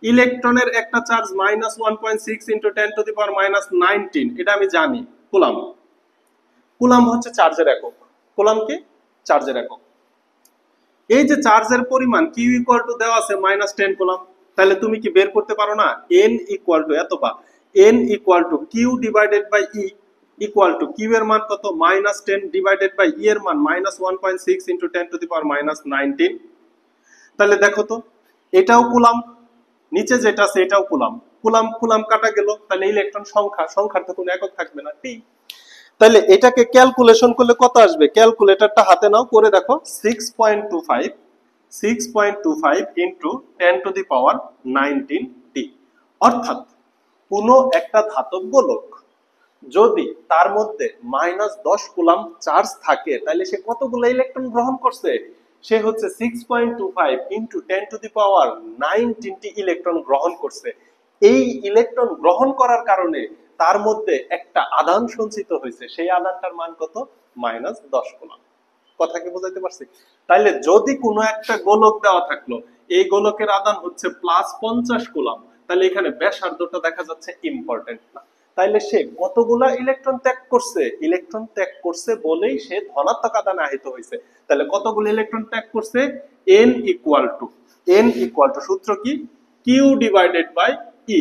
ইলেকট্রনের একটা charge -1.6 into 10 to the power -19, এটা আমি জানি, কুলম্ব। কুলম্ব হচ্ছে চার্জের একক, কুলম্ব কি? চার্জের একক। এই যে চার্জের পরিমাণ Q ইকুয়াল টু দেওয়া আছে -10 কুলম্ব, তাহলে তুমি কি বের করতে পারো না? N ইকুয়াল টু এত বা N equal to Q divided by E equal to Q এর মান কত? -10 ডিভাইডেড বাই E এর মান -1.6 ইন্টু 10 টু দি পাওয়ার -19। তাহলে দেখো তো এটাও কুলম্ব, নিচে যেটা আছে এটাও কুলম্ব, কুলম্ব কুলম্ব কাটা গেল, তাহলে ইলেকট্রন সংখ্যা, সংখ্যার তো কোনো একক থাকবে না, টি। তাহলে এটাকে ক্যালকুলেশন করলে কত আসবে? ক্যালকুলেটরটা হাতে নাও, করে দেখো। 6.25 ইন্টু 10 টু দি পাওয়ার 19 টি। অর্থাৎ কোনো একটা ধাতব গোলক যদি তার মধ্যে -10 কুলম্ব চার্জ থাকে, তাহলে সে কতগুলো ইলেকট্রন গ্রহণ করছে? সে হচ্ছে 6.25 ইন্টু 10⁻19টি ইলেকট্রন গ্রহণ করছে। এই ইলেকট্রন গ্রহণ করার কারণে তার মধ্যে একটা আধান সঞ্চিত হয়েছে, সেই আধানটার মান কত? -10 কুলম্ব। কথা কি বুঝাইতে পারছি? তাইলে যদি কোনো একটা গোলক দেওয়া থাকলো, এই গোলকের আধান হচ্ছে +50 কুলম্ব, তাহলে এখানে ব্যাসার্ধটা দেখা যাচ্ছে ইম্পর্টেন্ট না। তাইলে সে কতগুলা ইলেকট্রন ত্যাগ করছে? ইলেকট্রন ত্যাগ করছে বলেই সে ধনাত্মক আধানে আহিত হয়েছে। তাহলে কতগুলো ইলেকট্রন ত্যাগ করছে? n ইকুয়াল টু সূত্র কি? q divided by e,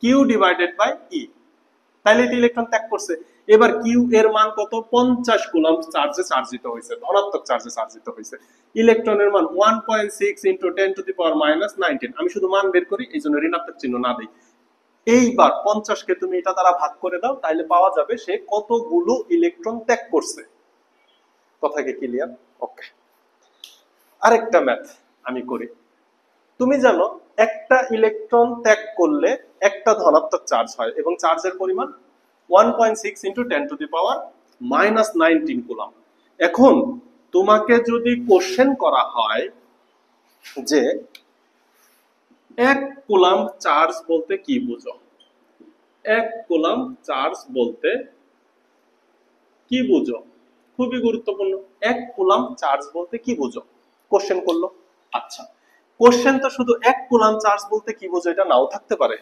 q divided by e। তাহলে এটি ইলেকট্রন ত্যাগ করছে। এবার কিউ এর মান কত? 50 কুলম্ব চার্জে চার্জিত হয়েছে, ধনাত্মক চার্জে চার্জিত হয়েছে। ইলেকট্রনের মান 1.6 ইন্টু 10⁻19। আমি শুধু মান বের করি, এই জন্য ঋণাত্মক চিহ্ন না দিই। এইবার 50 কে তুমি এটা দ্বারা ভাগ করে দাও, তাইলে পাওয়া যাবে সে কতগুলো ইলেকট্রন ত্যাগ করছে। কথা কি ক্লিয়ার? ওকে, আরেকটা ম্যাথ আমি করি। তুমি জানো একটা ইলেকট্রন ত্যাগ করলে একটা ধনাত্মক চার্জ হয় এবং চার্জের পরিমাণ 1.6 ইন্টু 10⁻19 কুলম্ব। এখন তোমাকে যদি কোশ্চেন করা হয় যে 1 কুলম্ব চার্জ বলতে কি বুঝো? 1 কুলম্ব চার্জ বলতে কি বুঝো? খুবই গুরুত্বপূর্ণ। 1 কুলম্ব চার্জ বলতে কি বুঝো? কোশ্চেন করলো। আচ্ছা, কোশ্চেন তো শুধু 1 কুলম্ব চার্জ বলতে কি বুঝো এটা নাও থাকতে পারে।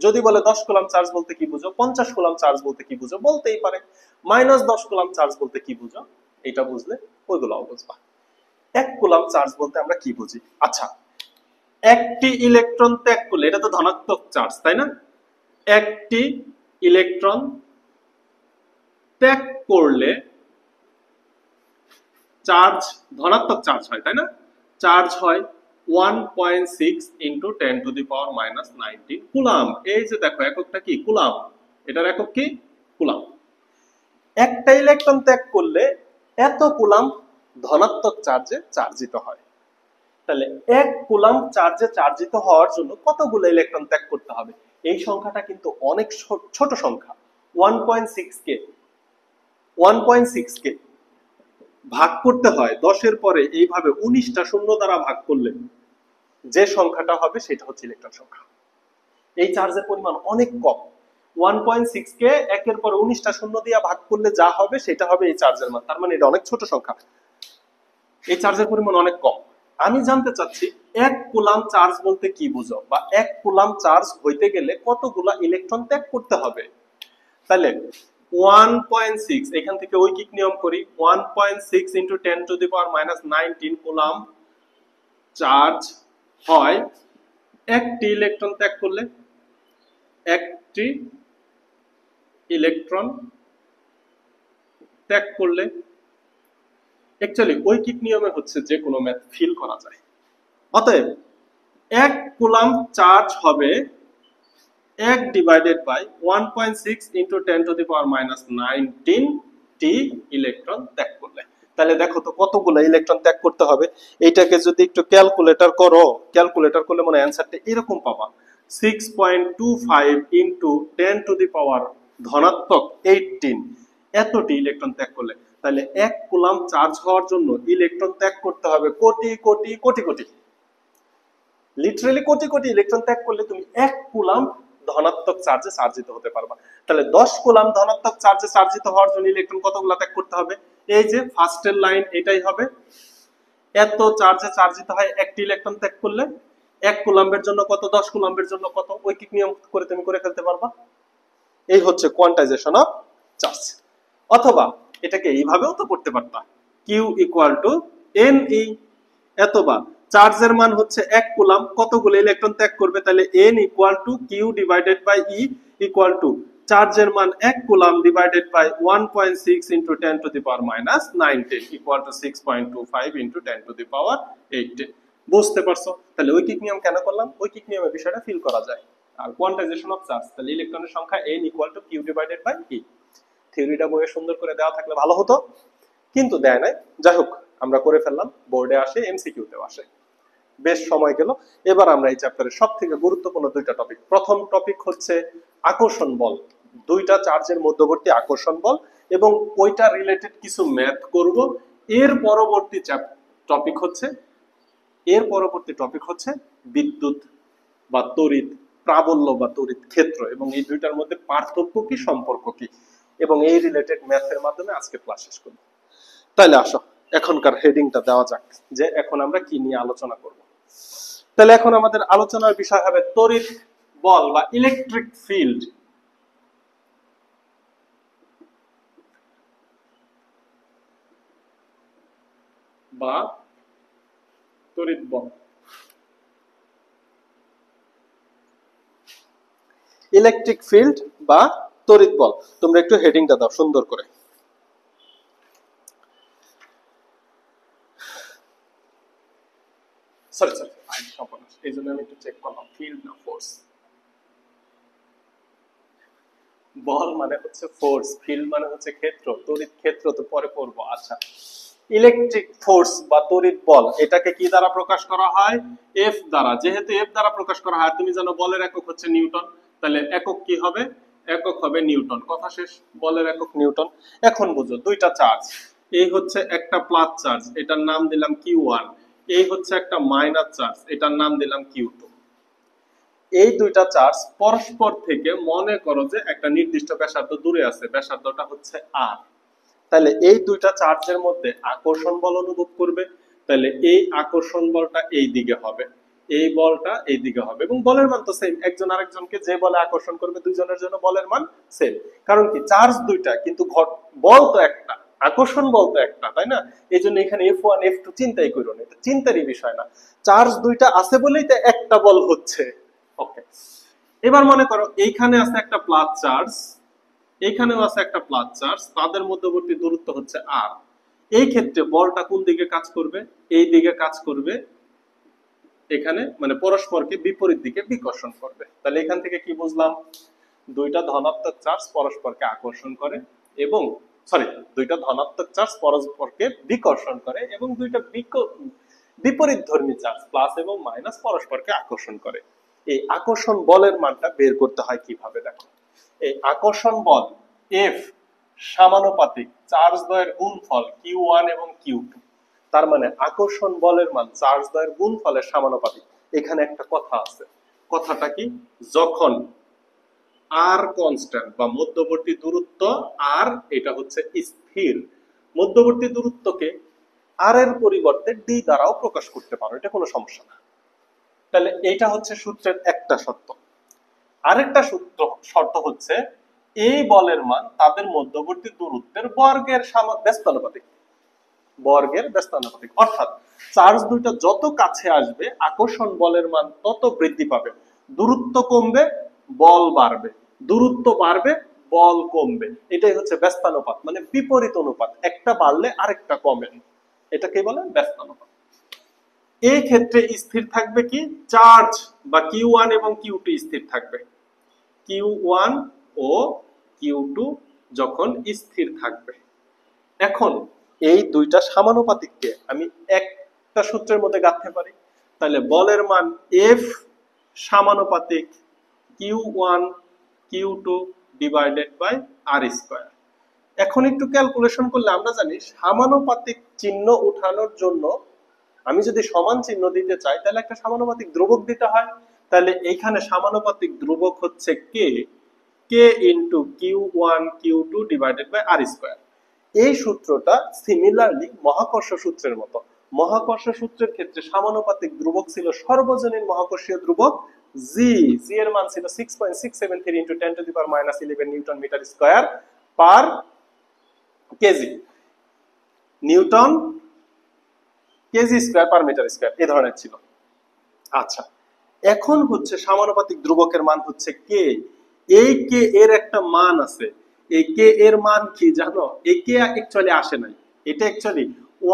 যদি বলে 10 কুলম্ব চার্জ বলতে কি বুঝো, 50 কুলম্ব চার্জ বলতে কি বুঝো, বলতেই পারে। -10 কুলম্ব চার্জ বলতে কি বুঝো, এটা বুঝলে ওইগুলোও বুঝবা। 1 কুলম্ব চার্জ বলতে আমরা কি বুঝি? আচ্ছা, একটি ইলেকট্রন ত্যাগ করলে, এটা তো ধনাত্মক চার্জ তাই না? একটি ইলেকট্রন ত্যাগ করলে চার্জ, ধনাত্মক চার্জ হয় তাই না? চার্জ হয় 1.6 ইন্টু 10⁻19 কুলম্ব। এই যে দেখো এককটা কি? কুলম্ব। এটার একক কি? কুলম্ব। একটা ইলেকট্রন ত্যাগ করলে এত কুলম্ব ধনাত্মক চার্জে চার্জিত হয়। তাহলে 1 কুলম্ব চার্জে চার্জিত হওয়ার জন্য কতগুলো ইলেকট্রন ত্যাগ করতে হবে? এই সংখ্যাটা কিন্তু অনেক ছোট সংখ্যা। 1.6 কে ভাগ করতে হয় 10 এর পরে এইভাবে 19টা শূন্য দ্বারা ভাগ করলে যে সংখ্যাটা হবে সেটা হচ্ছে ইলেকট্রন সংখ্যা। এই চার্জের পরিমাণ অনেক কম। 1.6 কে 1 এর পরে 19টা শূন্য দিয়ে ভাগ করলে যা হবে সেটা হবে এই চার্জের মান। তার মানে এটা অনেক ছোট সংখ্যা, এই চার্জের পরিমাণ অনেক কম। আমি জানতে চাচ্ছি 1 কুলম্ব চার্জ বলতে কি বুঝো, বা 1 কুলম্ব চার্জ হইতে গেলে কতগুলা ইলেকট্রন ত্যাগ করতে হবে। তাহলে 1.6, এখান থেকে ঐকিক নিয়ম করি, 1.6 ইন্টু 10⁻19 কুলম্ব চার্জ হয় একটি ইলেকট্রন ত্যাগ করলে। একটি ইলেকট্রন ত্যাগ করলে অ্যাকচুয়ালি ঐকিক নিয়মে হচ্ছে যে কোনো ম্যাথ ফিল করা যায়। অতএব 1 কুলম্ব চার্জ হবে 1 ডিভাইডেড বাই 1.6 ইন্টু 10⁻19 টি ইলেকট্রন ত্যাগ করলে। তাহলে দেখো তো কতগুলো ইলেকট্রন ত্যাগ করতে হবে। এইটাকে যদি একটু ক্যালকুলেটর করো, ক্যালকুলেটর করলে মানে অ্যানসারটা এরকম পাবা, 6.25 ইন্টু 10⁻18 এতটি ইলেকট্রন ত্যাগ করলে। তাহলে 1 কুলম্ব চার্জ হওয়ার জন্য ইলেকট্রন ত্যাগ করতে হবে কোটি কোটি কোটি কোটি, লিটারালি কোটি কোটি ইলেকট্রন ত্যাগ করলে তুমি 1 কুলম্ব ধনাত্মক চার্জে চার্জিত হতে পারবা। তাহলে 10 কুলম্ব ধনাত্মক চার্জে চার্জিত হওয়ার জন্য ইলেকট্রন কতগুলো ত্যাগ করতে হবে? এই যে ফার্স্টের লাইন এটাই হবে, এত চার্জে চার্জিত হয় একটি ইলেকট্রন ত্যাগ করলে। 1 কুলম্বের জন্য কত, 10 কুলম্বের জন্য কত, ঐকিক নিয়ম করে তুমি করে ফেলতে পারবা। এই হচ্ছে কোয়ান্টাইজেশন অফ চার্জ। অথবা এটাকে এইভাবেও তো করতে পারতা, Q ইকুয়াল টু NE। অথবা চার্জের মান হচ্ছে 1 কুলম্ব, কতগুলো ইলেকট্রন ত্যাগ করবে, তাহলে N equal to Q divided by E equal to চার্জের মান 1 coulomb divided by 1.6 into 10⁻19 equal to 6.25 into 10⁻18। বুঝতে পারছো? তাহলে ঐকিক নিয়ম কেন করলাম? ঐকিক নিয়মের বিষয়টা ফিল করা যায়। আর কোয়ান্টাইজেশন অফ চার্জ, তাহলে ইলেকট্রনের সংখ্যা N equal to Q divided by E। থিওরিটা বইয়ে সুন্দর করে দেওয়া থাকলে ভালো হতো, কিন্তু দেয় নাই। যাই হোক, আমরা করে ফেললাম, বোর্ডে আসে, এমসিকিউতেও আসে, বেশ সময় গেল। এবার আমরা এই চ্যাপ্টারের সবথেকে গুরুত্বপূর্ণ দুইটা টপিক, প্রথম টপিক হচ্ছে আকর্ষণ বল, দুইটা চার্জের মধ্যবর্তী আকর্ষণ বল, এবং ওইটা রিলেটেড কিছু ম্যাথ করব। এর পরবর্তী টপিক হচ্ছে, এর পরবর্তী টপিক হচ্ছে বিদ্যুৎ বা তড়িৎ প্রাবল্য বা তড়িৎ ক্ষেত্র, এবং এই দুইটার মধ্যে পার্থক্য কি, সম্পর্ক কি, এবং এই রিলেটেড ম্যাথের মাধ্যমে আজকে ক্লাস শেষ করব। তাহলে আসো এখনকার হেডিংটা দেওয়া যাক, যে এখন আমরা কি নিয়ে আলোচনা করব। তাহলে এখন আমাদের আলোচনার বিষয় হবে তড়িৎ বল বা ইলেকট্রিক ফিল্ড। বা তড়িৎ বল, ইলেকট্রিক ফিল্ড বা তড়িৎ বল। তোমরা একটু হেডিংটা দাও সুন্দর করে। সরি এই জন্য আমি একটু চেক করলাম, ফিল্ড না ফোর্স। বল মানে হচ্ছে ফোর্স, ফিল্ড মানে হচ্ছে ক্ষেত্র, তড়িৎ ক্ষেত্র তো পরে পড়বো। আচ্ছা, ইলেকট্রিক ফোর্স বা তড়িৎ বল, এটাকে কি দ্বারা প্রকাশ করা হয়? এফ দ্বারা। যেহেতু এফ দ্বারা প্রকাশ করা হয়, তুমি জানো বলের একক হচ্ছে নিউটন, তাহলে একক কি হবে? একক হবে নিউটন। কথা শেষ, বলের একক নিউটন। এখন বুঝো দুইটা চার্জ, এই হচ্ছে একটা প্লাস চার্জ, এটার নাম দিলাম Q1, এই হচ্ছে একটা মাইনাস চার্জ, এটার নাম দিলাম Q2। এই দুইটা চার্জ পরস্পর থেকে মনে করো যে একটা নির্দিষ্ট ব্যাসার্ধ দূরে আছে, ব্যাসার্ধটা হচ্ছে আর। তাহলে এই দুইটা চার্জের মধ্যে আকর্ষণ বল অনুভব করবে, তাহলে এই আকর্ষণ বলটা এই দিকে হবে, এই বলটা এই দিকে হবে, এবং বলের মান তো সেম, একজন আরেকজনকে যে বলে আকর্ষণ করবে দুইজনের জন্য বলের মান সেম। কারণ কি, চার্জ দুইটা কিন্তু বল তো একটা, আকর্ষণ বল তো একটা, তাই না? এই জন্য এখানে F1 F2 চিন্তাই করো না, এটা চিন্তারই বিষয় না। চার্জ দুইটা আছে বলেই তো একটা বল হচ্ছে। ওকে, এবার মনে করো এইখানে আছে একটা প্লাস চার্জ, এইখানেও আছে একটা প্লাস চার্জ, তাদের মধ্যবর্তী দূরত্ব হচ্ছে আর। এই ক্ষেত্রে বলটা কোন দিকে কাজ করবে? এই দিকে কাজ করবে, এখানে মানে পরস্পরকে বিপরীত দিকে বিকর্ষণ করবে। তাহলে এখান থেকে কি বুঝলাম? দুইটা ধনাত্মক চার্জ পরস্পরকে আকর্ষণ করে, এবং দুইটা ধনাত্মক চার্জ পরস্পরকে বিকর্ষণ করে, এবং দুইটা বিপরীত ধর্মী চার্জ প্লাস এবং মাইনাস পরস্পরকে আকর্ষণ করে। এই আকর্ষণ বলের মানটা বের করতে হয় কিভাবে, দেখো। এই আকর্ষণ বল F সমানুপাতিক চার্জ দ্বয়ের গুণফল Q1 এবং Q2। তার মানে আকর্ষণ বলের মান চার্জ দ্বয়ের গুণফলের সমানুপাতিক। এখানে একটা কথা আছে, কথাটা কি? যখন আর কনস্ট্যান্ট বা মধ্যবর্তী দূরত্ব আর, এটা হচ্ছে স্থির, মধ্যবর্তী দূরত্বকে আর এর পরিবর্তে ডি দ্বারাও প্রকাশ করতে পারো, এটা কোনো সমস্যা না। তাহলে এইটা হচ্ছে সূত্রের একটা শর্ত। আরেকটা শর্ত হচ্ছে এই বলের মান তাদের মধ্যবর্তী দূরত্বের বর্গের ব্যস্তানুপাতিক, বর্গের ব্যস্তানুপাতিক। অর্থাৎ চার্জ দুইটা যত কাছে আসবে আকর্ষণ বলের মান তত বৃদ্ধি পাবে, দূরত্ব কমবে বল বাড়বে, দূরত্ব বাড়বে বল কমবে। এটাই হচ্ছে ব্যস্তানুপাত, মানে বিপরীত অনুপাত, একটা বাড়লে আরেকটা কমে, এটাকে বলে ব্যস্তানুপাত। এই ক্ষেত্রে স্থির থাকবে কি? চার্জ বা Q1 এবং Q2 স্থির থাকবে। Q1 ও Q2 যখন স্থির থাকবে। এখন এই দুইটা সমানুপাতিককে আমি একটা সূত্রের মধ্যে গাঁথতে পারি। তাহলে বলের মান F সমানুপাতিক Q1 Q2 divided by R square. এখন একটু ক্যালকুলেশন করলে আমরা জানি সমানুপাতিক চিহ্ন উঠানোর জন্য আমি যদি সমান চিহ্ন দিতে চাই তাহলে একটা সমানুপাতিক ধ্রুবক দিতে হয়। তাহলে এইখানে সমানুপাতিক ধ্রুবক হচ্ছে k into Q1 Q2 divided by R square. এই সূত্রটা সিমিলারলি মহাকর্ষ সূত্রের মতো। মহাকর্ষ সূত্রের ক্ষেত্রে সমানুপাতিক ধ্রুবক ছিল সর্বজনীন মহাকর্ষীয় ধ্রুবক g, g এর মান ছিল 6.673 into 10 to the power -11 newton metre square per kg, newton kg square per metre square, এই ধরনের ছিল। আচ্ছা, এখন হচ্ছে সমানুপাতিক ধ্রুবকের মান হচ্ছে k। এই k এর একটা মান আছে, এই k এর মান কি জানো? এই k অ্যাকচুয়ালি আসে নাই, এটা actually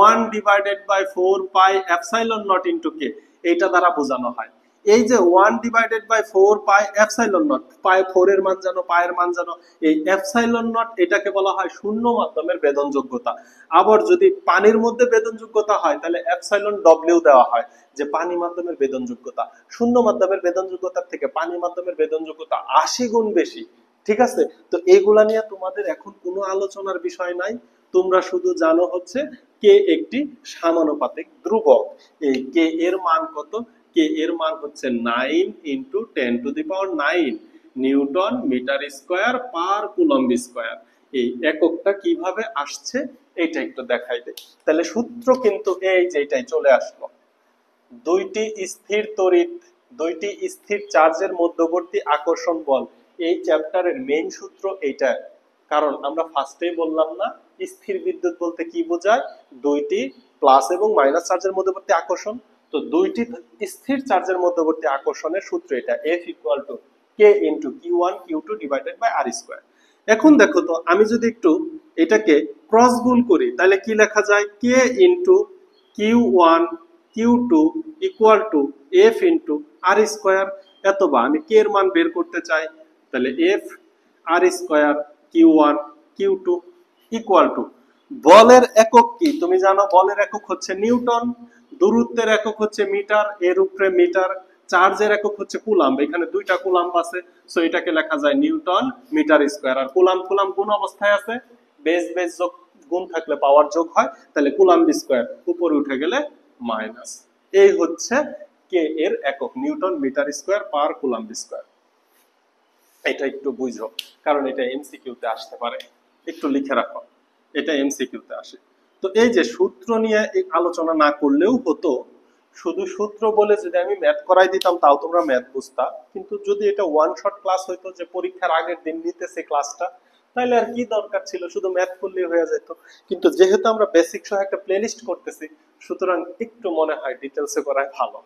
1 divided by 4 pi epsilon not into k, এইটা দ্বারা বোঝানো হয়। এই যে 1 divided by 4 pi epsilon not, pi 4 এর মান জানো, পাই এর মান জানো, এই এপসাইলন নট এটাকে বলা হয় শূন্য মাধ্যমের বেদনযোগ্যতা। আবার যদি পানির মধ্যে বেদনযোগ্যতা হয় তাহলে এপসাইলন ডব্লিউ দেওয়া হয়, যে পানি মাধ্যমের বেদনযোগ্যতা শূন্য মাধ্যমের বেদনযোগ্যতার থেকে পানি মাধ্যমের বেদনযোগ্যতা 80 গুণ বেশি। ঠিক আছে, তো এইগুলা নিয়ে তোমাদের এখন কোনো আলোচনার বিষয় নাই। তোমরা শুধু জানো হচ্ছে কে একটি সমানুপাতিক ধ্রুবক। এই কে এর মান কত? কে এর মান হচ্ছে 9 into 10⁹ newton metre square per coulomb square. এই এককটা কিভাবে আসছে এটা একটু দেখাই দেই। তাহলে সূত্র কিন্তু এই যে এটাই চলে আসলো। দুইটি স্থির তড়িৎ, দুইটি স্থির চার্জের মধ্যবর্তী আকর্ষণ বল, এই চ্যাপ্টারের মেইন সূত্র এইটা। কারণ আমরা ফার্স্টেই বললাম না, স্থির বিদ্যুৎ বলতে কি বোঝায়? দুইটি প্লাস এবং মাইনাস চার্জের মধ্যবর্তী আকর্ষণ। তো দুইটি স্থির চার্জের মধ্যবর্তী আকর্ষণের সূত্র এটা, F = K × Q1 Q2 / R²। এখন দেখো তো, আমি যদি একটু এটাকে ক্রস গুণ করি তাহলে কি লেখা যায়? K × Q1 Q2 = F × R²। অথবা আমি K এর মান বের করতে চাই, তাহলে F R² Q1 Q2 = বলের একক কি? তুমি জানো বলের একক হচ্ছে নিউটন, দূরত্বের একক হচ্ছে মিটার, এর উপরে মিটার, চার্জের একক হচ্ছে কুলাম্ব। এখানে দুইটা কুলাম্ব আছে, সো এটাকে লেখা যায় নিউটন মিটার স্কয়ার। আর কুলাম্ব কুলাম্ব গুণ অবস্থায় আছে, বেস বেস যোগ গুণ থাকলে পাওয়ার যোগ হয়, তাহলে কুলাম্ব স্কয়ার উপরে উঠে গেলে মাইনাস। এই হচ্ছে কে এর একক, newton metre square per coulomb square. এটা একটু বুঝো, কারণ এটা এমসিকিউতে আসতে পারে, একটু লিখে রাখো, এটা এমসিকিউতে আসে। তো এই যে সূত্র নিয়ে আলোচনা না করলেও হতো, শুধু সূত্র বলে যদি আমি ম্যাথ করাই দিতাম তাও তোমরা ম্যাথ বুঝতা। কিন্তু যদি এটা ওয়ান শট ক্লাস হইতো, যে পরীক্ষার আগের দিন নিতেছে ক্লাসটা, তাহলে আর কি দরকার ছিল, শুধু ম্যাথ করলেই হয়ে যেত। কিন্তু যেহেতু আমরা বেসিক সহ একটা প্লেলিস্ট করতেছি, সুতরাং একটু মনে হয় ডিটেলসে করাই ভালো।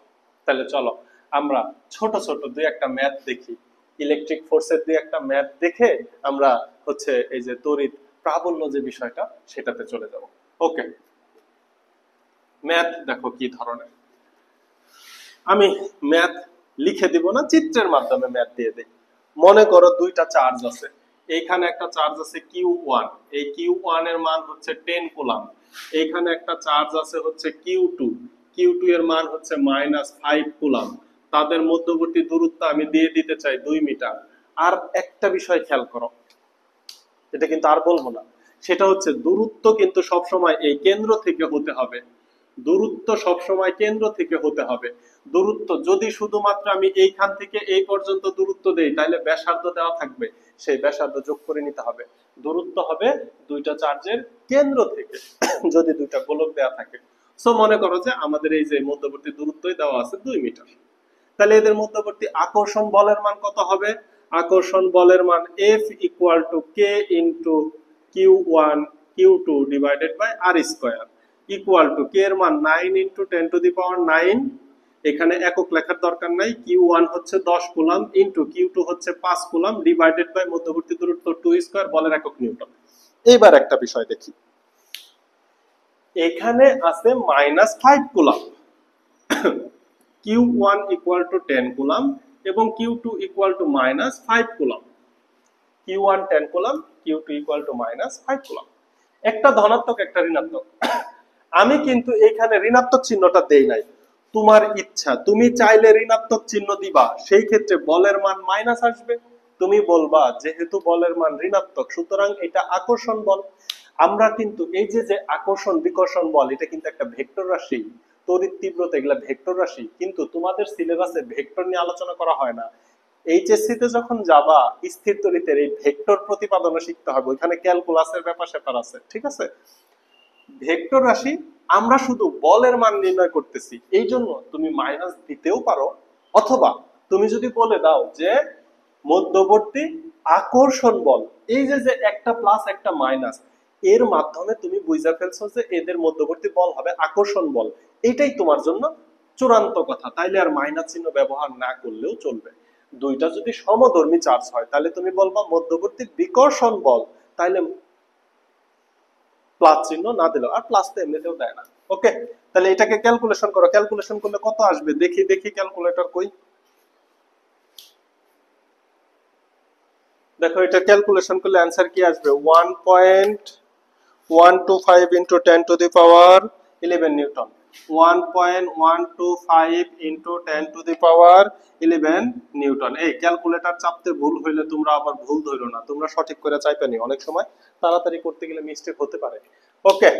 তাহলে চলো আমরা ছোট ছোট দুই একটা ম্যাথ দেখি, ইলেকট্রিক ফোর্সের দুই একটা ম্যাথ দেখে আমরা হচ্ছে এই যে তড়িৎ প্রাবল্য যে বিষয়টা সেটাতে চলে যাব। ওকে, ম্যাথ দেখো কি ধরনের। আমি ম্যাথ লিখে দিব না, চিত্রের মাধ্যমে ম্যাথ দিয়ে দেই। মনে করো দুইটা চার্জ আছে, এইখানে একটা চার্জ আছে Q1, এই Q1 এর মান হচ্ছে 10 কুলাম্ব। এইখানে একটা চার্জ আছে হচ্ছে Q2, Q2 এর মান হচ্ছে -5 কুলাম্ব। তাদের মধ্যবর্তী দূরত্ব আমি দিয়ে দিতে চাই 2 মিটার। আর একটা বিষয় খেয়াল করো, এটা কিন্তু আর বলবো না, সেটা হচ্ছে দূরত্ব কিন্তু সবসময় এই কেন্দ্র থেকে হতে হবে। দূরত্ব সবসময় কেন্দ্র থেকে হতে হবে। দূরত্ব যদি শুধুমাত্র আমি এইখান থেকে এই পর্যন্ত দূরত্ব দেই, তাহলে ব্যাসার্ধ দেওয়া থাকবে, সেই ব্যাসার্ধ যোগ করে নিতে হবে। দূরত্ব হবে দুইটা চার্জের কেন্দ্র থেকে যদি দুইটা গোলক দেওয়া থাকে। সো মনে করো যে আমাদের এই যে মধ্যবর্তী দূরত্বই দেওয়া আছে 2 মিটার, তাহলে এদের মধ্যবর্তী আকর্ষণ বলের মান কত হবে? আকর্ষণ বলের মান F = K × Q1 Q2 / R² = K এর মান 9 × 10⁹ এখানে একক লেখার দরকার নাই, Q1 হচ্ছে 10 কুলাম্ব ইনটু Q2 হচ্ছে 5 কুলাম্ব ডিভাইডেড বাই মধ্যবর্তী দূরত্ব 2², বলের একক নিউটন। এবার একটা বিষয় দেখি, এখানে আছে -5 কুলাম্ব, Q1 = 10 কুলাম্ব এবং Q2 = -5 কুলাম্ব। Q1 10 কুলাম্ব, Q2 = -5 কুলাম্ব। একটা ধনাত্মক একটা ঋণাত্মক। আমি কিন্তু এখানে ঋণাত্মক চিহ্নটা দেই নাই, তোমার ইচ্ছা, তুমি চাইলে ঋণাত্মক চিহ্ন দিবা, সেই ক্ষেত্রে বলের মান মাইনাস আসবে। তুমি বলবা যেহেতু বলের মান ঋণাত্মক, সুতরাং এটা আকর্ষণ বল। আমরা কিন্তু এই যে যে আকর্ষণ বিকর্ষণ বল, এটা কিন্তু একটা ভেক্টর রাশি, তড়িৎ তীব্রতা এগুলা ভেক্টর রাশি, কিন্তু তোমাদের সিলেবাসে ভেক্টর নিয়ে আলোচনা করা হয় না। এইচএসসি তে যখন যাবা, স্থির তড়িতের এই ভেক্টর প্রতিপাদনও শিখতে হবে, ওইখানে ক্যালকুলাসের ব্যাপার স্যাপার আছে, ঠিক আছে? ভেক্টর রাশি আমরা শুধু বলের মান নির্ণয় করতেছি, এই জন্য তুমি মাইনাস দিতেও পারো, অথবা তুমি যদি বলে দাও যে মধ্যবর্তী আকর্ষণ বল, এই যে যে একটা প্লাস একটা মাইনাস, এর মাধ্যমে তুমি বুঝা ফেলছো যে এদের মধ্যবর্তী বল হবে আকর্ষণ বল, এটাই তোমার জন্য চূড়ান্ত কথা, তাইলে আর মাইনাস চিহ্ন ব্যবহার না করলেও চলবে। দুইটা যদি সমধর্মী চার্জ হয়, তাহলে তুমি বলবা মধ্যবর্তী বিকর্ষণ বল, তাইলে প্লাস চিহ্ন না দিলেও, আর প্লাস তো এমনিতেও দেয় না। ওকে, তাহলে এটাকে ক্যালকুলেশন করো, ক্যালকুলেশন করলে কত আসবে দেখি, ক্যালকুলেটর কই? দেখো এটা ক্যালকুলেশন করলে आंसर কি আসবে? 1.125 × 10⁻11 নিউটন। 1.125 into 10⁻11 Newton. এই ক্যালকুলেটর চাপতে ভুল হইলে তোমরা আবার ভুল ধরো না, তোমরা সঠিক করে চাইবে নি, অনেক সময় তাড়াতাড়ি করতে গেলে মিস্টেক হতে পারে। ওকে,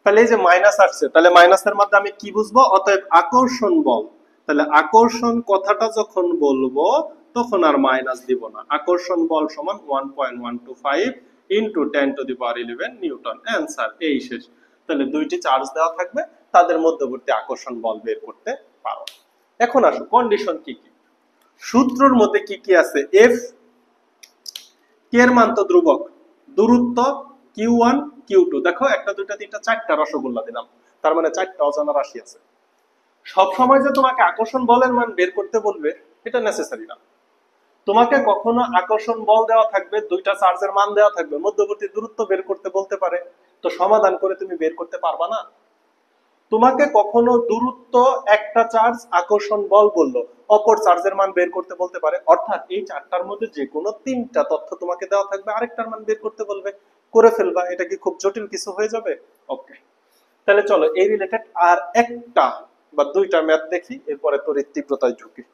তাহলে এই যে মাইনাস আসছে, তাহলে মাইনাসের মধ্যে আমি কি বুঝবো? অতএব আকর্ষণ বল। তাহলে আকর্ষণ কথাটা যখন বলবো তখন আর মাইনাস দিব না। আকর্ষণ বল সমান 1.125 ইন্টু 10⁻11 নিউটন। অ্যান্সার এই শেষ। তাহলে দুইটি চার্জ দেওয়া থাকবে, তাদের মধ্যবর্তী আকর্ষণ বল বের করতে পারো। এখন আসো কন্ডিশন কি কি, সূত্রের মধ্যে কি কি আছে? এফ কে এর মান তো ধ্রুবক, দূরত্ব Q1 Q2, দেখো একটা দুইটা তিনটা চারটা রসগোল্লা দিলাম, তার মানে চারটা অজানা রাশি আছে। সব সময় যে তোমাকে আকর্ষণ বলের মান বের করতে বলবে এটা নেসেসারি না। তোমাকে কখনো আকর্ষণ বল দেওয়া থাকবে, দুইটা চার্জের মান দেওয়া থাকবে, মধ্যবর্তী দূরত্ব বের করতে বলতে পারে, তো সমাধান করে তুমি বের করতে পারবা না। তোমাকে কখনো দূরত্ব, একটা চার্জ, আকর্ষণ বল বললো, অপর চার্জের মান বের করতে বলতে পারে, অর্থাৎ এই চারটার মধ্যে যে কোনো তিনটা তথ্য তোমাকে দেওয়া থাকবে, আরেকটার মান বের করতে বলবে, করে ফেলবা। এটা কি খুব জটিল কিছু হয়ে যাবে? ওকে, তাহলে চলো এই রিলেটেড আর একটা বা দুইটা ম্যাথ দেখি, এরপরে তড়িৎ তীব্রতায় ঝুঁকি।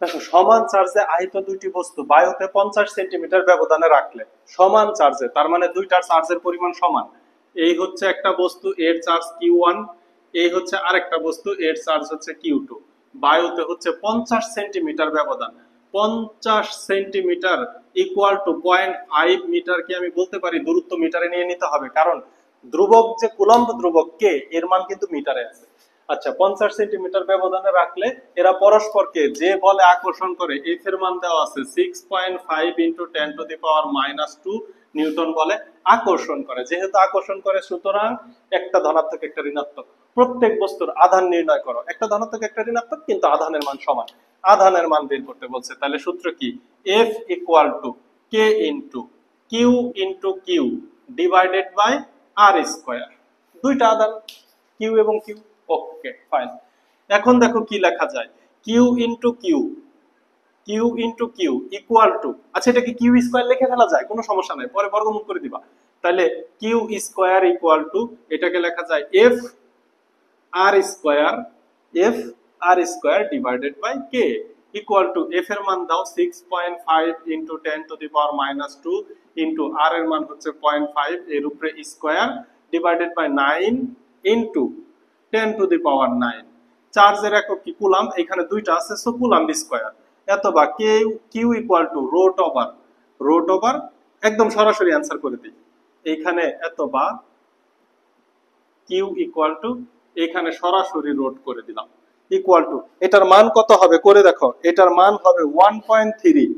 দেখো, সমান চার্জে আহিত দুইটি বস্তু বায়ুতে 50 সেন্টিমিটার ব্যবধানে রাখলে, সমান চার্জে, তার মানে দুইটার চার্জের পরিমাণ সমান। এই হচ্ছে একটা বস্তু, এর চার্জ Q1, এই হচ্ছে আরেকটা বস্তু, এর চার্জ হচ্ছে Q2। বায়ুতে হচ্ছে 50 সেন্টিমিটার ব্যবধান। 50 সেন্টিমিটার ইকুয়াল টু 0.5 মিটার কি আমি বলতে পারি? দূরত্ব মিটারে নিয়ে নিতে হবে, কারণ ধ্রুবক যে কুলম্ব ধ্রুবক কে, এর মান কিন্তু মিটারে আছে। আচ্ছা, 50 সেন্টিমিটার ব্যবধানে রাখলে এরা পরস্পরকে যে বলে আকর্ষণ করে, এফ এর মান দেওয়া আছে 6.5 ইন্টু 10⁻²2 নিউটন বলে আকর্ষণ করে। যেহেতু আকর্ষণ করে, সুতরাং একটা ধনাত্মক একটা ঋণাত্মক। প্রত্যেক বস্তুর আধান নির্ণয় করো, একটা ধনাত্মক একটা ঋণাত্মক, কিন্তু আধানের মান সমান। আধানের মান বের করতে বলছে, তাহলে সূত্র কি? F equal to K into Q divided by R square. দুইটা আধান, কিউ এবং কিউ। ওকে, ফাইন। এখন দেখো কি লেখা যায়, Q into Q equal to, আচ্ছা এটা কি কিউ স্কোয়ার লিখে ফেলা যায়? কোনো সমস্যা নাই, পরে বর্গমূল করে দিবা। তাহলে কিউ স্কোয়ার ইকুয়াল টু, এটাকে লেখা যায় F R square divided by K equal to, F এর মান দাও 6.5 ইন্টু 10⁻² ইন্টু আর এর মান হচ্ছে 0.5, এর উপরে স্কোয়ার ডিভাইডেড বাই 9 ইন্টু 10⁻৯। চার্জের একক কি? কুলাম। এখানে দুইটা আছে, সো কুলাম স্কোয়ার। এত বা Q equal to root over একদম সরাসরি অ্যান্সার করে দিই, এইখানে এত বা কিউ ইকুয়াল টু, এখানে সরাসরি রুট করে দিলাম, ইকুয়াল টু, এটার মান কত হবে করে দেখো, এটার মান হবে 1.3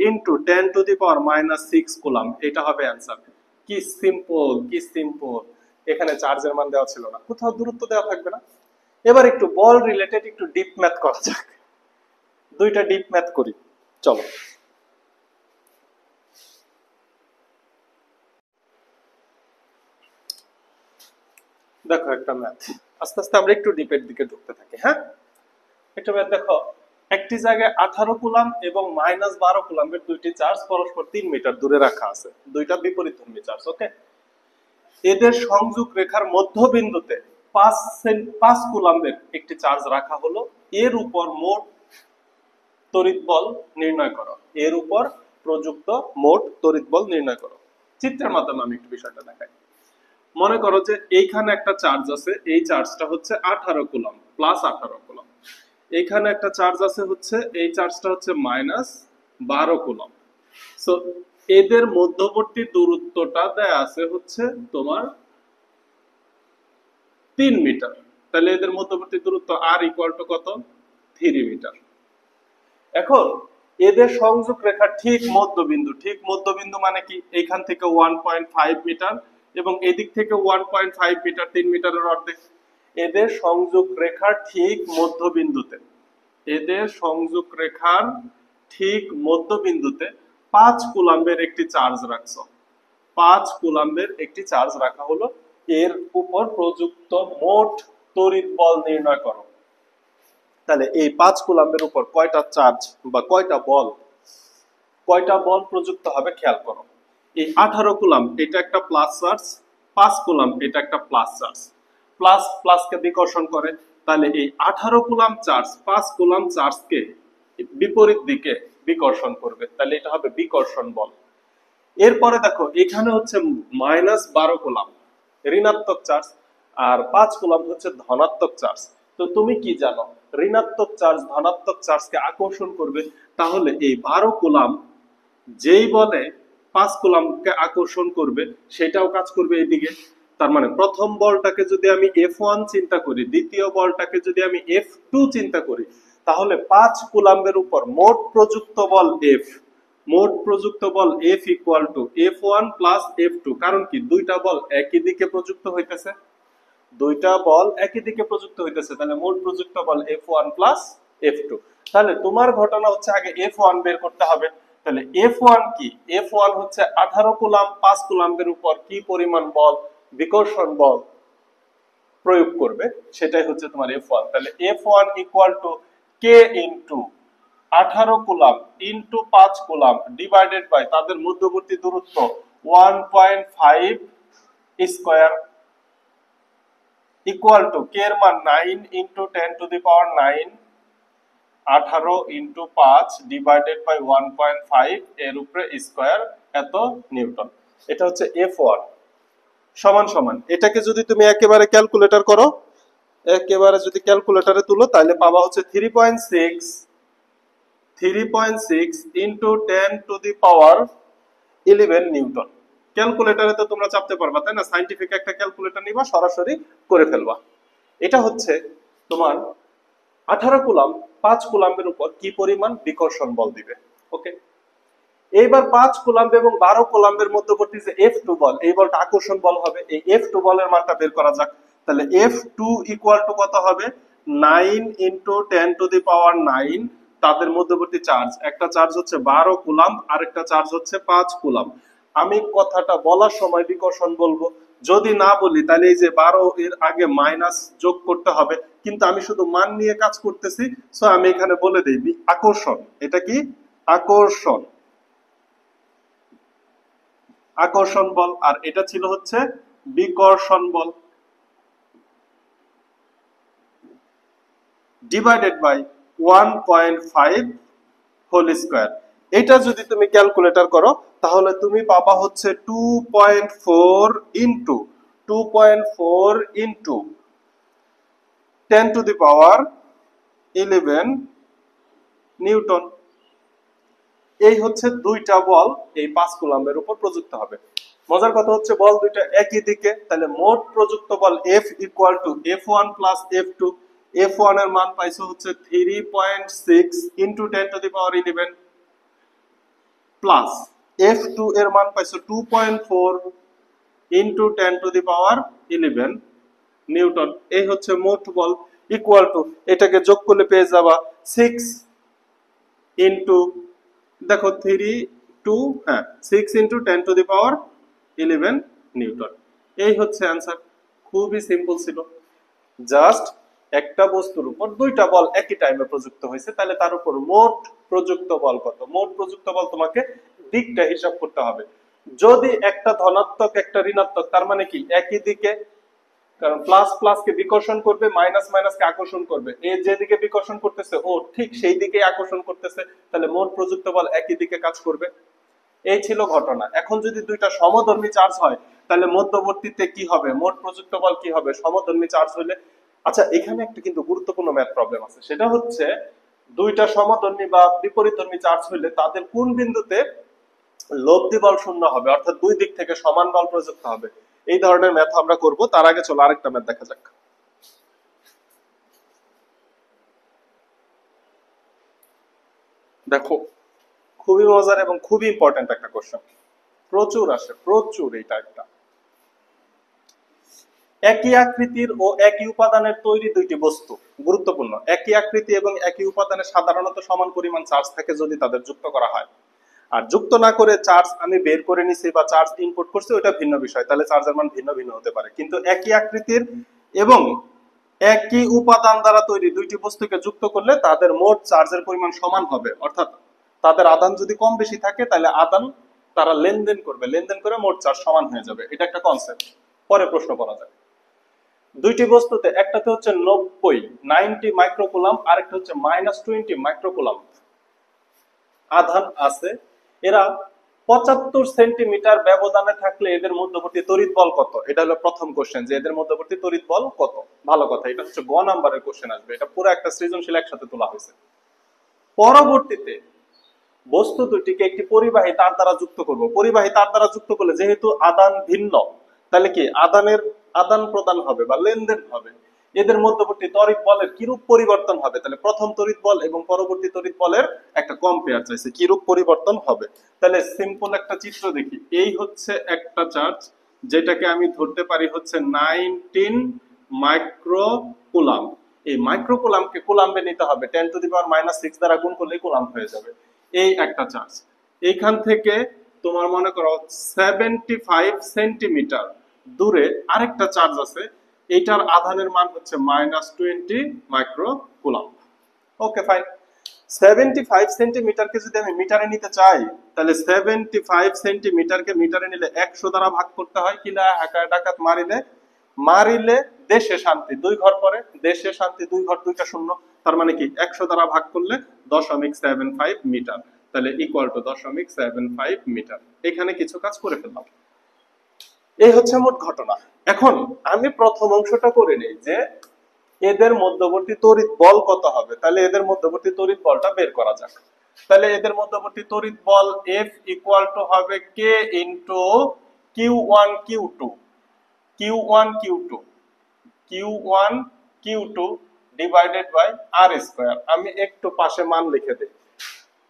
ইন্টু 10⁻6 কুলাম। এটা হবে অ্যান্সার। কি সিম্পল। এখানে চার্জের মান দেওয়া ছিল না, কোথাও দূরত্ব দেওয়া থাকবে না। এবার একটু বল রিলেটেড একটু ডিপ ম্যাথ করা যাক, দুইটা ডিপ ম্যাথ করি, চলো। দেখো একটা ম্যাথ, আস্তে আস্তে আমরা একটু ডিপের দিকে ঢুকতে থাকি। হ্যাঁ, একটা ম্যাথ দেখো, একটি জায়গায় 18 কুলাম এবং -12 কুলামের দুইটি চার্জ পরস্পর 3 মিটার দূরে রাখা আছে, দুইটা বিপরীতধর্মী চার্জ। ওকে, এদের সংযোগ রেখার মধ্যবিন্দুতে 5 কুলাম্বের একটি চার্জ রাখা হলো, এর উপর মোট তড়িৎ বল নির্ণয় করো। এর উপর প্রযুক্ত মোট তড়িৎ বল নির্ণয় করো। চিত্রের মাধ্যমে আমি একটু বিষয়টা দেখাই। মনে করো যে এইখানে একটা চার্জ আছে, এই চার্জটা হচ্ছে 18 কুলম প্লাস 18 কুলম। এইখানে একটা চার্জ আছে হচ্ছে, এই চার্জটা হচ্ছে -12 কুলম। সো এদের মধ্যবর্তী দূরত্বটা দেয়া আছে হচ্ছে তোমার 3 মিটার। তাহলে এদের মধ্যবর্তী দূরত্ব আর ইকুয়াল টু কত? 3 মিটার। এখন এদের সংযোগ রেখা ঠিক মধ্যবিন্দু মানে কি? এইখান থেকে 1.5 মিটার এবং এদিক থেকে 1.5 মিটার, 3 মিটারের অর্ধেক। এদের সংযোগ রেখার ঠিক মধ্যবিন্দুতে 5 কুলাম্বের একটি চার্জ রাখছো। 5 কুলাম্বের একটি চার্জ রাখা হলো, এর উপর প্রযুক্ত মোট তড়িৎ বল নির্ণয় করো। তাহলে এই 5 কুলাম্বের উপর কয়টা চার্জ বা কয়টা বল? কয়টা বল প্রযুক্ত হবে খেয়াল করো। এই 18 কুলাম এটা একটা প্লাস চার্জ, 5 কুলাম এটা একটা প্লাস চার্জ, প্লাস প্লাসকে বিকর্ষণ করে, তাহলে এই 18 কুলাম চার্জ 5 কুলাম চার্জকে বিপরীত দিকে বিকর্ষণ করবে, তাহলে এটা হবে বিকর্ষণ বল। এরপরে দেখো এখানে হচ্ছে -12 কুলাম ঋণাত্মক চার্জ আর 5 কুলাম হচ্ছে ধনাত্মক চার্জ। তো তুমি কি জানো ঋণাত্মক চার্জ ধনাত্মক চার্জকে আকর্ষণ করবে, তাহলে এই 12 কুলাম যেই বলে 5 কুলামকে আকর্ষণ করবে সেটাও কাজ করবে এইদিকে। তার মানে প্রথম বলটাকে যদি আমি F1 চিন্তা করি, দ্বিতীয় বলটাকে যদি আমি F2 চিন্তা করি, তাহলে 5 কুলাম্বের উপর মোট প্রযুক্ত বল F, মোট প্রযুক্ত বল F equal two F1 plus F2। কারণ কি দুইটা বল একই দিকে প্রযুক্ত হইতেছে, দুইটা বল একই দিকে প্রযুক্ত হইতেছে, তাহলে মোট প্রযুক্ত বল F1 প্লাস F2। তাহলে তোমার ঘটনা হচ্ছে আগে F1 বের করতে হবে। তাহলে F1 কি? F1 হচ্ছে 18 কুলাম 5 কুলাম্বের উপর কি পরিমাণ বল বিকর্ষণ বল প্রয়োগ করবে, সেটাই হচ্ছে তোমার F1। তাহলে F1 equal to K into 18 coulomb into 5 coulomb divided by তাদের মধ্যবর্তী দূরত্ব 1.5 স্কয়ার ইকুয়াল টু K এর মান 9 into 10 to the power 9, 18 into 5 divided by 1.5 এর উপরে স্কয়ার এত নিউটন। এটা হচ্ছে F1 সমান সমান, এটাকে যদি তুমি একেবারে ক্যালকুলেটর করো, একেবারে যদি ক্যালকুলেটরে তুলো, তাহলে পাবা হচ্ছে 3.6 into 10 to the power 11 newton. ক্যালকুলেটরে তো তোমরা চাপতে পারবা, তাই না? সাইন্টিফিক একটা ক্যালকুলেটর নিবা, সরাসরি করে ফেলবা। এটা হচ্ছে তোমার 18 কুলাম 5 কুলাম্বের উপর কি পরিমাণ বিকর্ষণ বল দিবে। ওকে, এইবার 5 কুলাম্ব এবং 12 কুলাম্বের মধ্যবর্তী যে F2 বল, এই বলটা আকর্ষণ বল হবে। এই F2 বলের মানটা বের করা যাক। তাহলে F2 ইকুয়াল টু কত হবে? 9 ইনটু 10 টু দি পাওয়ার 9, তাদের মধ্যবর্তী চার্জ, একটা চার্জ হচ্ছে 12 কুলাম আর একটা চার্জ হচ্ছে 5 কুলাম। আমি কথাটা বলার সময় বিকর্ষণ বলবো, যদি না বলি তাহলে এই যে 12 এর আগে মাইনাস যোগ করতে হবে, কিন্তু আমি শুধু মান নিয়ে কাজ করতেছি, সো আমি এখানে বলে দেই আকর্ষণ। এটা কি? আকর্ষণ, আকর্ষণ বল। আর এটা ছিল হচ্ছে বিকর্ষণ বল ডিভাইডেড বাই 1.5 হোল স্কয়ার। এটা যদি তুমি ক্যালকুলেটর করো তাহলে তুমি পাবা হচ্ছে 2.4 into 10 to the power 11 Newton. এই হচ্ছে দুইটা বল এই 5 কুলাম্বের উপর প্রযুক্ত হবে। মজার কথা হচ্ছে বল দুইটা একই দিকে, তাহলে মোট প্রযুক্ত বল F equal two F1 plus F2। F1 এর মান পাইছো হচ্ছে 3.6 into 10 to the power 11 plus F2 এর মান পাইছো 2.4 into 10 to the power 11 Newton. এই হচ্ছে মোট বল ইকুয়াল টু, এটাকে যোগ করলে পেয়ে যাবা 6 ইনটু, দেখো 6 into 10 to the power 11 Newton. এই হচ্ছে অ্যান্সার। খুবই সিম্পল ছিল, জাস্ট একটা বস্তুর উপর দুইটা বল একই টাইমে প্রযুক্ত হয়েছে, তাহলে তার উপর মোট প্রযুক্ত বল কত। মোট প্রযুক্ত বল তোমাকে দিকটা হিসাব করতে হবে। যদি একটা ধনাত্মক একটা ঋণাত্মক, তার মানে কি একই দিকে, কারণ প্লাস প্লাস কে বিকর্ষণ করবে, মাইনাস মাইনাস কে আকর্ষণ করবে। এ যেদিকে বিকর্ষণ করতেছে ও ঠিক সেই দিকে আকর্ষণ করতেছে, তাহলে মোট প্রযুক্ত বল একই দিকে কাজ করবে। এই ছিল ঘটনা। এখন যদি দুইটা সমধর্মী চার্জ হয় তাহলে মধ্যবর্তীতে কি হবে? মোট প্রযুক্ত বল কি হবে সমধর্মী চার্জ হলে? আচ্ছা, এখানে একটা কিন্তু গুরুত্বপূর্ণ ম্যাথ প্রবলেম আছে, সেটা হচ্ছে দুইটা সমধর্মী বা বিপরীতধর্মী চার্জ হলে তাদের কোন বিন্দুতে লব্ধি বল শূন্য হবে, অর্থাৎ দুই দিক থেকে সমান বল প্রযুক্ত হবে। এই ধরনের ম্যাথ আমরা করব। তার আগে চলো আরেকটা ম্যাথ দেখা যাক। দেখো, খুবই মজার এবং খুবই ইম্পর্টেন্ট একটা কোশ্চেন, প্রচুর আসে, প্রচুর। এই টাইপটা একই আকৃতির ও একই উপাদানের তৈরি দুইটি বস্তু, গুরুত্বপূর্ণ, একই আকৃতি এবং একই উপাদানে সাধারণত সমান পরিমাণ চার্জ থাকে যদি তাদের যুক্ত করা হয়। আর যুক্ত না করে চার্জ আমি বের করে নিছি বা চার্জ ইনপুট করছি, ওটা ভিন্ন বিষয়, তাহলে চার্জের মান ভিন্ন ভিন্ন হতে পারে। কিন্তু একই আকৃতির এবং একই উপাদান দ্বারা তৈরি দুইটি বস্তুকে যুক্ত করলে তাদের মোট চার্জের পরিমাণ সমান হবে, অর্থাৎ তাদের আদান যদি কম বেশি থাকে তাহলে আদান তারা লেনদেন করবে, লেনদেন করে মোট চার্জ সমান হয়ে যাবে। এটা একটা কনসেপ্ট। পরে প্রশ্ন করা যায়। দুইটি বস্তুতে একটাতে হচ্ছে 90 মাইক্রোকুলাম, আরেকটা হচ্ছে -20 মাইক্রোকুলাম আধান আছে। এরা 75 সেন্টিমিটার ব্যবধানে থাকলে এদের মধ্যবর্তী তড়িৎ বল কত? এটা হলো প্রথম কোশ্চেন, যে এদের মধ্যবর্তী তড়িৎ বল কত। ভালো কথা, এটা হচ্ছে গ নাম্বারের কোশ্চেন আসবে। এটা পুরো একটা সৃজনশীল একসাথে তোলা হয়েছে। পরবর্তীতে বস্তু দুটিকে একটি পরিবাহী তার দ্বারা যুক্ত করব। পরিবাহী তার দ্বারা যুক্ত করলে যেহেতু আদান ভিন্ন, তাহলে কি আদান প্রদান হবে বা লেনদেন হবে। এদের মধ্যবর্তী তড়িৎ বলের কিরূপ পরিবর্তন হবে? তাহলে প্রথম তড়িৎ বল এবং পরবর্তী তড়িৎ বলের একটা কম্পেয়ার চাইছে, কিরূপ পরিবর্তন হবে। তাহলে সিম্পল একটা চিত্র দেখি। এই হচ্ছে একটা চার্জ, যেটাকে আমি ধরতে পারি হচ্ছে 19 মাইক্রোকুলাম। এই মাইক্রোকুলামকে কুলাম্বে নিতে হবে, 10⁻⁻6 দ্বারা গুণ করলে কুলাম হয়ে যাবে। এই একটা চার্জ। এইখান থেকে তোমার মনে করো 75 সেন্টিমিটার দূরে আরেকটা চার্জ আছে, এইটার আধানের মান হচ্ছে -20 মাইক্রোকুলাম। Okay fine. 75 সেন্টিমিটারকে যদি আমি মিটারে নিতে চাই, তাহলে 75 সেন্টিমিটারকে মিটারে নিলে 100 দ্বারা ভাগ করতে হয়। কিলা একা ডাকাত মারিলে দেশে শান্তি 2 ঘর পরে, দেশে শান্তি 2 ঘর, 2টা শূন্য, তার মানে কি 100 দ্বারা ভাগ করলে 0.75 মিটার, তাহলে ইকুয়াল টু 0.75 মিটার। এখানে কিছু কাজ করে ফেললাম। এই হচ্ছে মোট ঘটনা। এখন আমি প্রথম অংশটা করে নেই যে এদের মধ্যবর্তী তড়িৎ বল কত হবে। তাহলে এদের মধ্যবর্তী তড়িৎ বলটা বের করা যাক। তাহলে এদের মধ্যবর্তী তড়িৎ বল F ইকুয়াল টু হবে K into Q1 Q2 Q1 Q2 Q1 Q2 divided by R square. আমি একটু পাশে মান লিখে দেই।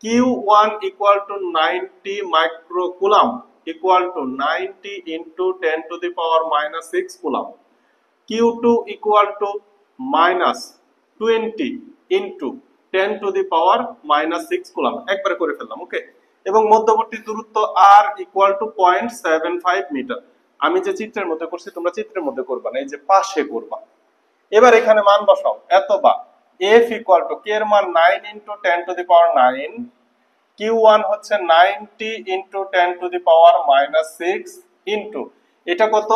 Q1 equal to 90 microcoulomb equal to 90 into 10⁻⁻6 coulomb. Q2 equal to -20 into 10⁻⁻6 coulomb. একবার করে ফেললাম। ওকে। এবং মধ্যবর্তী দূরত্ব R ইকুয়াল টু 0.75 মিটার। আমি যে চিত্রের মধ্যে করছি তোমরা চিত্রের মধ্যে করবা না, এই যে পাশে করবা। এবার এখানে মান বসাও। এত বা F ইকুয়াল টু K এর মান 9 ইনটু 10⁻9, Q1 হচ্ছে 90 ইনটু 10⁻⁻6 ইনটু এটা কত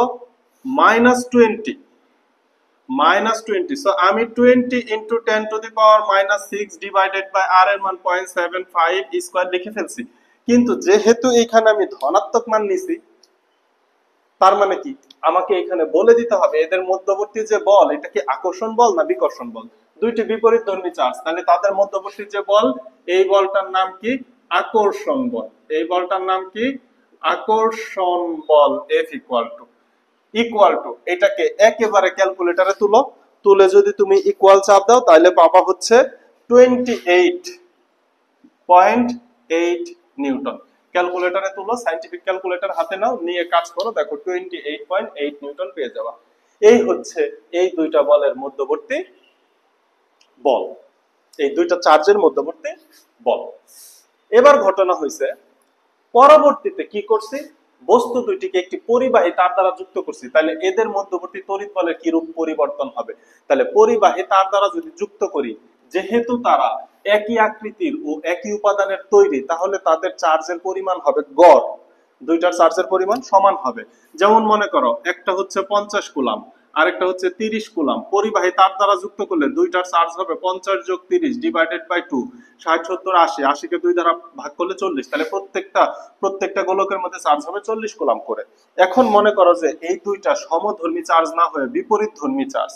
-20 সো আমি 20 ইনটু 10⁻⁻6 ডিভাইডেড বাই R এর মান 0.75 স্কয়ার লিখে ফেলছি। কিন্তু যেহেতু এখানে আমি ধনাত্মক মান নিছি, তার মানে কি আমাকে এখানে বলে দিতে হবে এদের মধ্যবর্তী যে বল, এটা কি আকর্ষণ বল না বিকর্ষণ বল? দুইটি বিপরীতধর্মী চার্জ, তাহলে তাদের মধ্যবর্তী যে বল, এই বলটার নাম কি? আকর্ষণ বল। এই বলটার নাম কি? আকর্ষণ বল। F ইকুয়াল টু এটাকে একেবারে ক্যালকুলেটরে তুলে যদি তুমি ইকুয়াল চাপ দাও তাহলে পাবা হচ্ছে 28.8 নিউটন। ক্যালকুলেটরে তুলো, সায়েন্টিফিক ক্যালকুলেটর হাতে নাও, নিয়ে কাজ করো, দেখো 28.8 নিউটন পেয়ে যাবা। এই হচ্ছে এই দুইটা বলের মধ্যবর্তী বল, এই দুইটা চার্জের মধ্যবর্তী বল। এবার ঘটনা হয়েছে পরবর্তীতে কি করছি, বস্তু দুইটিকে একটি পরিবাহী তার দ্বারা যুক্ত করছি। তাহলে এদের মধ্যবর্তী তড়িৎ বলের কি রূপ পরিবর্তন হবে? তাহলে পরিবাহী তার দ্বারা যদি যুক্ত করি, যেহেতু তারা একই আকৃতির ও একই উপাদানের তৈরি, তাহলে তাদের চার্জের পরিমাণ হবে গড়, দুইটার চার্জের পরিমাণ সমান হবে। যেমন মনে করো একটা হচ্ছে 50 কুলাম, আরেকটা হচ্ছে 30 কুলাম। পরিবাহী তার দ্বারা যুক্ত করলে দুইটার চার্জ হবে 50 যোগ 30 ডিভাইডেড বাই 2, 60 70 80, 80 কে 2 দ্বারা ভাগ করলে 40, তাহলে প্রত্যেকটা গোলকের মধ্যে চার্জ হবে 40 কুলাম করে। এখন মনে করো যে এই দুইটা সমধর্মী চার্জ না হয়ে বিপরীতধর্মী চার্জ,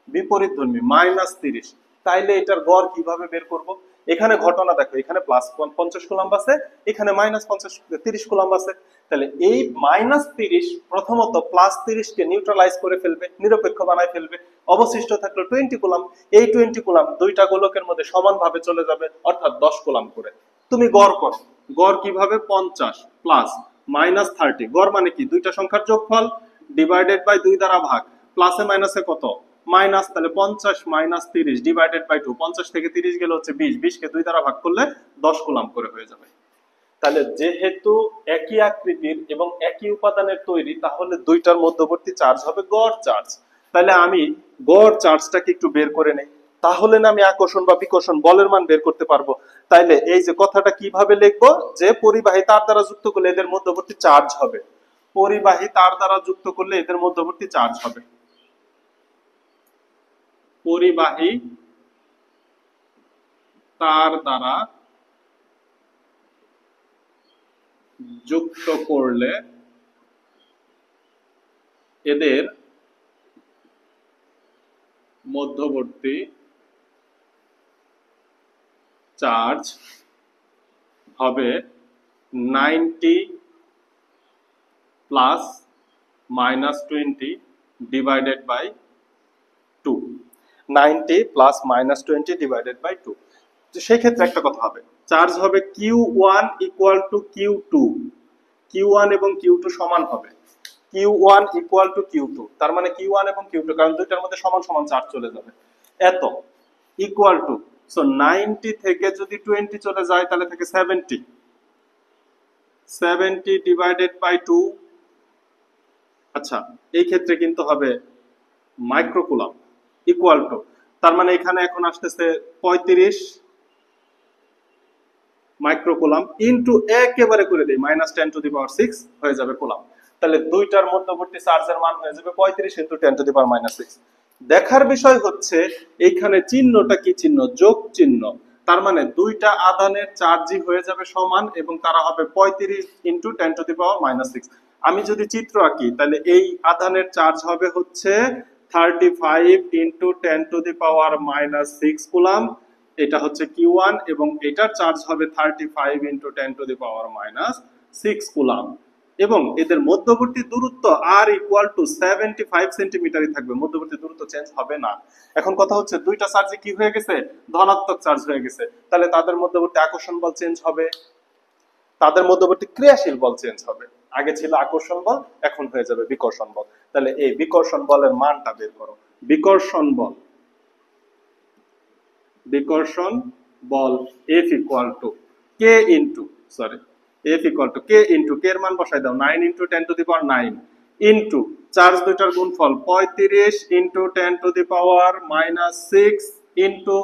বিপরীতধর্মী -30, তাইলে এটার গড় কিভাবে বের করব? এখানে ঘটনা দেখো, এখানে +50 কুলাম্ব আছে, এখানে -30 কুলাম্ব আছে। তাহলে এই -30 প্রথমত +30 কে নিউট্রালাইজ করে ফেলবে, নিরপেক্ষ বানায় ফেলবে, অবশিষ্ট থাকলো 20 কুলাম্ব। এই 20 কুলাম্ব দুইটা গোলকের মধ্যে সমানভাবে চলে যাবে, অর্থাৎ 10 কুলাম্ব করে। তুমি গড় করো, গড় কিভাবে? 50 প্লাস -30, গড় মানে কি? দুইটা সংখ্যার যোগফল ডিভাইডেড বাই 2 দ্বারা ভাগ, প্লাসে মাইনাসে কত? মাইনাস, তাহলে 50 - 30 ডিভাইডেড বাই 2, 50 থেকে 30 গেলে হচ্ছে 20, 20 কে 2 দ্বারা ভাগ করলে 10 কুলাম্ব করে হয়ে যাবে। তাহলে যেহেতু একই আকৃতির এবং একই উপাদানের তৈরি, তাহলে দুইটার মধ্যবর্তী চার্জ হবে গড় চার্জ। তাহলে আমি গড় চার্জটাকে একটু বের করে নেই। তাহলে না আমি আকর্ষণ বা বিকর্ষণ বলের মান বের করতে পারবো। তাইলে এই যে কথাটা কিভাবে লিখবো, যে পরিবাহী তার দ্বারা যুক্ত করলে এদের মধ্যবর্তী চার্জ হবে, পরিবাহী তার দ্বারা যুক্ত করলে এদের মধ্যবর্তী চার্জ হবে, পরিবাহী তার দ্বারা যুক্ত করলে এদের মধ্যবর্তী চার্জ হবে 90 plus -20 divided by 2, 90 plus -20 divided by 2। তো সেই ক্ষেত্রে একটা কথা হবে, চার্জ হবে Q1 equal to Q2, Q1 এবং Q2 সমান হবে, Q1 ইকুয়াল টু Q2, তার মানে Q1 এবং Q2 কারণ দুইটার মধ্যে সমান সমান চার্জ চলে যাবে, এত ইকুয়াল টু, সো 90 থেকে যদি 20 চলে যায় তাহলে থাকে 70 ডিভাইডেড বাই 2। আচ্ছা, এই ক্ষেত্রে কিন্তু হবে মাইক্রোকুলাম ইকুয়াল টু, তার মানে এখানে এখন আসতেছে 35 মাইক্রোকুলাম ইনটু একেবারে করে দেই -10⁶ হয়ে যাবে কুলাম। তাহলে দুইটার মধ্যবর্তী চার্জের মান হয়ে যাবে 35 ইনটু 10⁻⁶। দেখার বিষয় হচ্ছে এইখানে চিহ্নটা কি চিহ্ন, যোগ চিহ্ন, তার মানে দুইটা আধানের চার্জই হয়ে যাবে সমান এবং তারা হবে 35 ইনটু 10⁻⁶। আমি যদি চিত্র আঁকি তাহলে এই আধানের চার্জ হবে হচ্ছে 35 ইনটু 10⁻⁶ কুলাম, এটা হচ্ছে Q1 এবং এটার চার্জ হবে 35 ইনটু 10⁻⁶ কুলাম, এবং এদের মধ্যবর্তী দূরত্ব r ইকুয়াল টু 75 সেন্টিমিটারই থাকবে, মধ্যবর্তী দূরত্ব চেঞ্জ হবে না। এখন কথা হচ্ছে দুইটা চার্জে কি হয়ে গেছে, ধনাত্মক চার্জ হয়ে গেছে, তাহলে তাদের মধ্যবর্তী আকর্ষণ বল চেঞ্জ হবে, তাদের মধ্যবর্তী ক্রিয়াশীল বল চেঞ্জ হবে, আগে ছিল আকর্ষণ বল এখন হয়ে যাবে বিকর্ষণ বল। তাহলে এই বিকর্ষণ বলের মানটা বের করো, বিকর্ষণ বল F equal to K into F equal to K into K এর মান বসাই দাও 9 ইনটু 10⁹ ইনটু চার্জ দুইটার গুণফল 35 into 10⁻⁶ into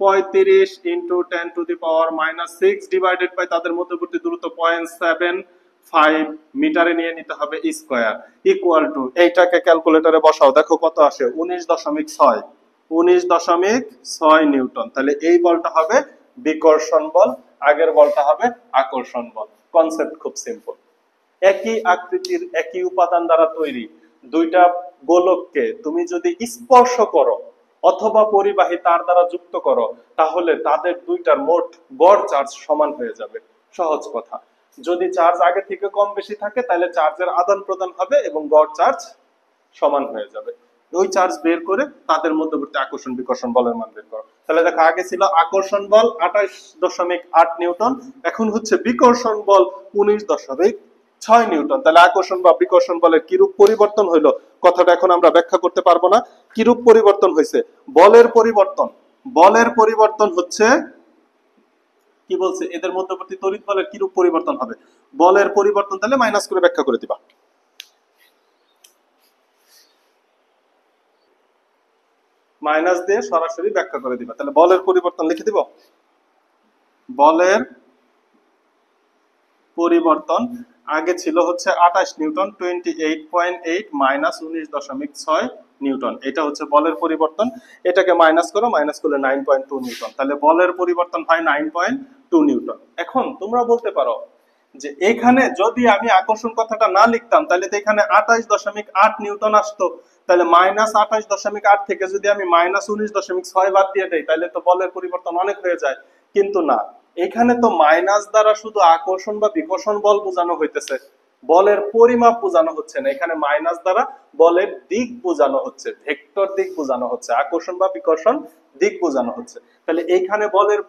35 into 10⁻⁶ divided by তাদের মধ্যবর্তী দূরত্ব 0.75 মিটারে নিয়ে নিতে হবে স্কয়ার ইকুয়াল টু, এইটাকে ক্যালকুলেটরে বসাও, দেখো কত আসে 19.6 নিউটন। তাহলে এই বলটা হবে বিকর্ষণ বল, আগের বলটা হবে আকর্ষণ বল। কনসেপ্ট খুব সিম্পল। একই আকৃতির একই উপাদান দ্বারা তৈরি দুইটা গোলককে তুমি যদি স্পর্শ করো অথবা পরিবাহী তার দ্বারা যুক্ত করো তাহলে তাদের দুইটার মোট গড় চার্জ সমান হয়ে যাবে। সহজ কথা, যদি চার্জ আগে থেকে কম বেশি থাকে তাহলে চার্জের আদান প্রদান হবে এবং গড় চার্জ সমান হয়ে যাবে। ওই চার্জ বের করে তাদের মধ্যবর্তী আকর্ষণ বিকর্ষণ বলের মান বের করো। তাহলে দেখো আগে ছিল আকর্ষণ বল 28.8 নিউটন, এখন হচ্ছে বিকর্ষণ বল 19.6 নিউটন। তাহলে আকর্ষণ বা বিকর্ষণ বলের কিরূপ পরিবর্তন হইলো কথাটা এখন আমরা ব্যাখ্যা করতে পারবো না। কিরূপ পরিবর্তন হয়েছে, বলের পরিবর্তন হচ্ছে কি বলছে, এদের মধ্যবর্তী তড়িৎ বলের কিরূপ পরিবর্তন হবে, বলের পরিবর্তন তাহলে মাইনাস করে ব্যাখ্যা করে দিবা, মাইনাস দিয়ে সরাসরি ব্যাখ্যা করে দিবা। তাহলে বলের পরিবর্তন লিখে দিব, বলের পরিবর্তন আগে ছিল হচ্ছে 28 নিউটন 28.8 মাইনাস 19.6 নিউটন, এটা হচ্ছে বলের পরিবর্তন। এটাকে মাইনাস করো, মাইনাস করলে 9.2 নিউটন, তাহলে বলের পরিবর্তন হয় 9.2 নিউটন। এখন তোমরা বলতে পারো যে এখানে যদি আমি আকর্ষণ কথাটা না লিখতাম তাহলে তো এখানে 28.8 নিউটন আসতো, তাহলে -28.8 থেকে যদি আমি -19.6 বাদ দিয়ে দেই তাহলে তো বলের পরিবর্তন অনেক হয়ে যায়। কিন্তু না, এখানে তো মাইনাস দ্বারা শুধু আকর্ষণ বা বিকর্ষণ বল বোঝানো হইতেছে, বলের পরিমাপ বোঝানো হচ্ছে না। এখানে মাইনাস দ্বারা বলের দিক বোঝানো হচ্ছে, ভেক্টর দিক বোঝানো হচ্ছে, আকর্ষণ বা বিকর্ষণ দিক বোঝানো হচ্ছে। তাহলে এইখানে বলের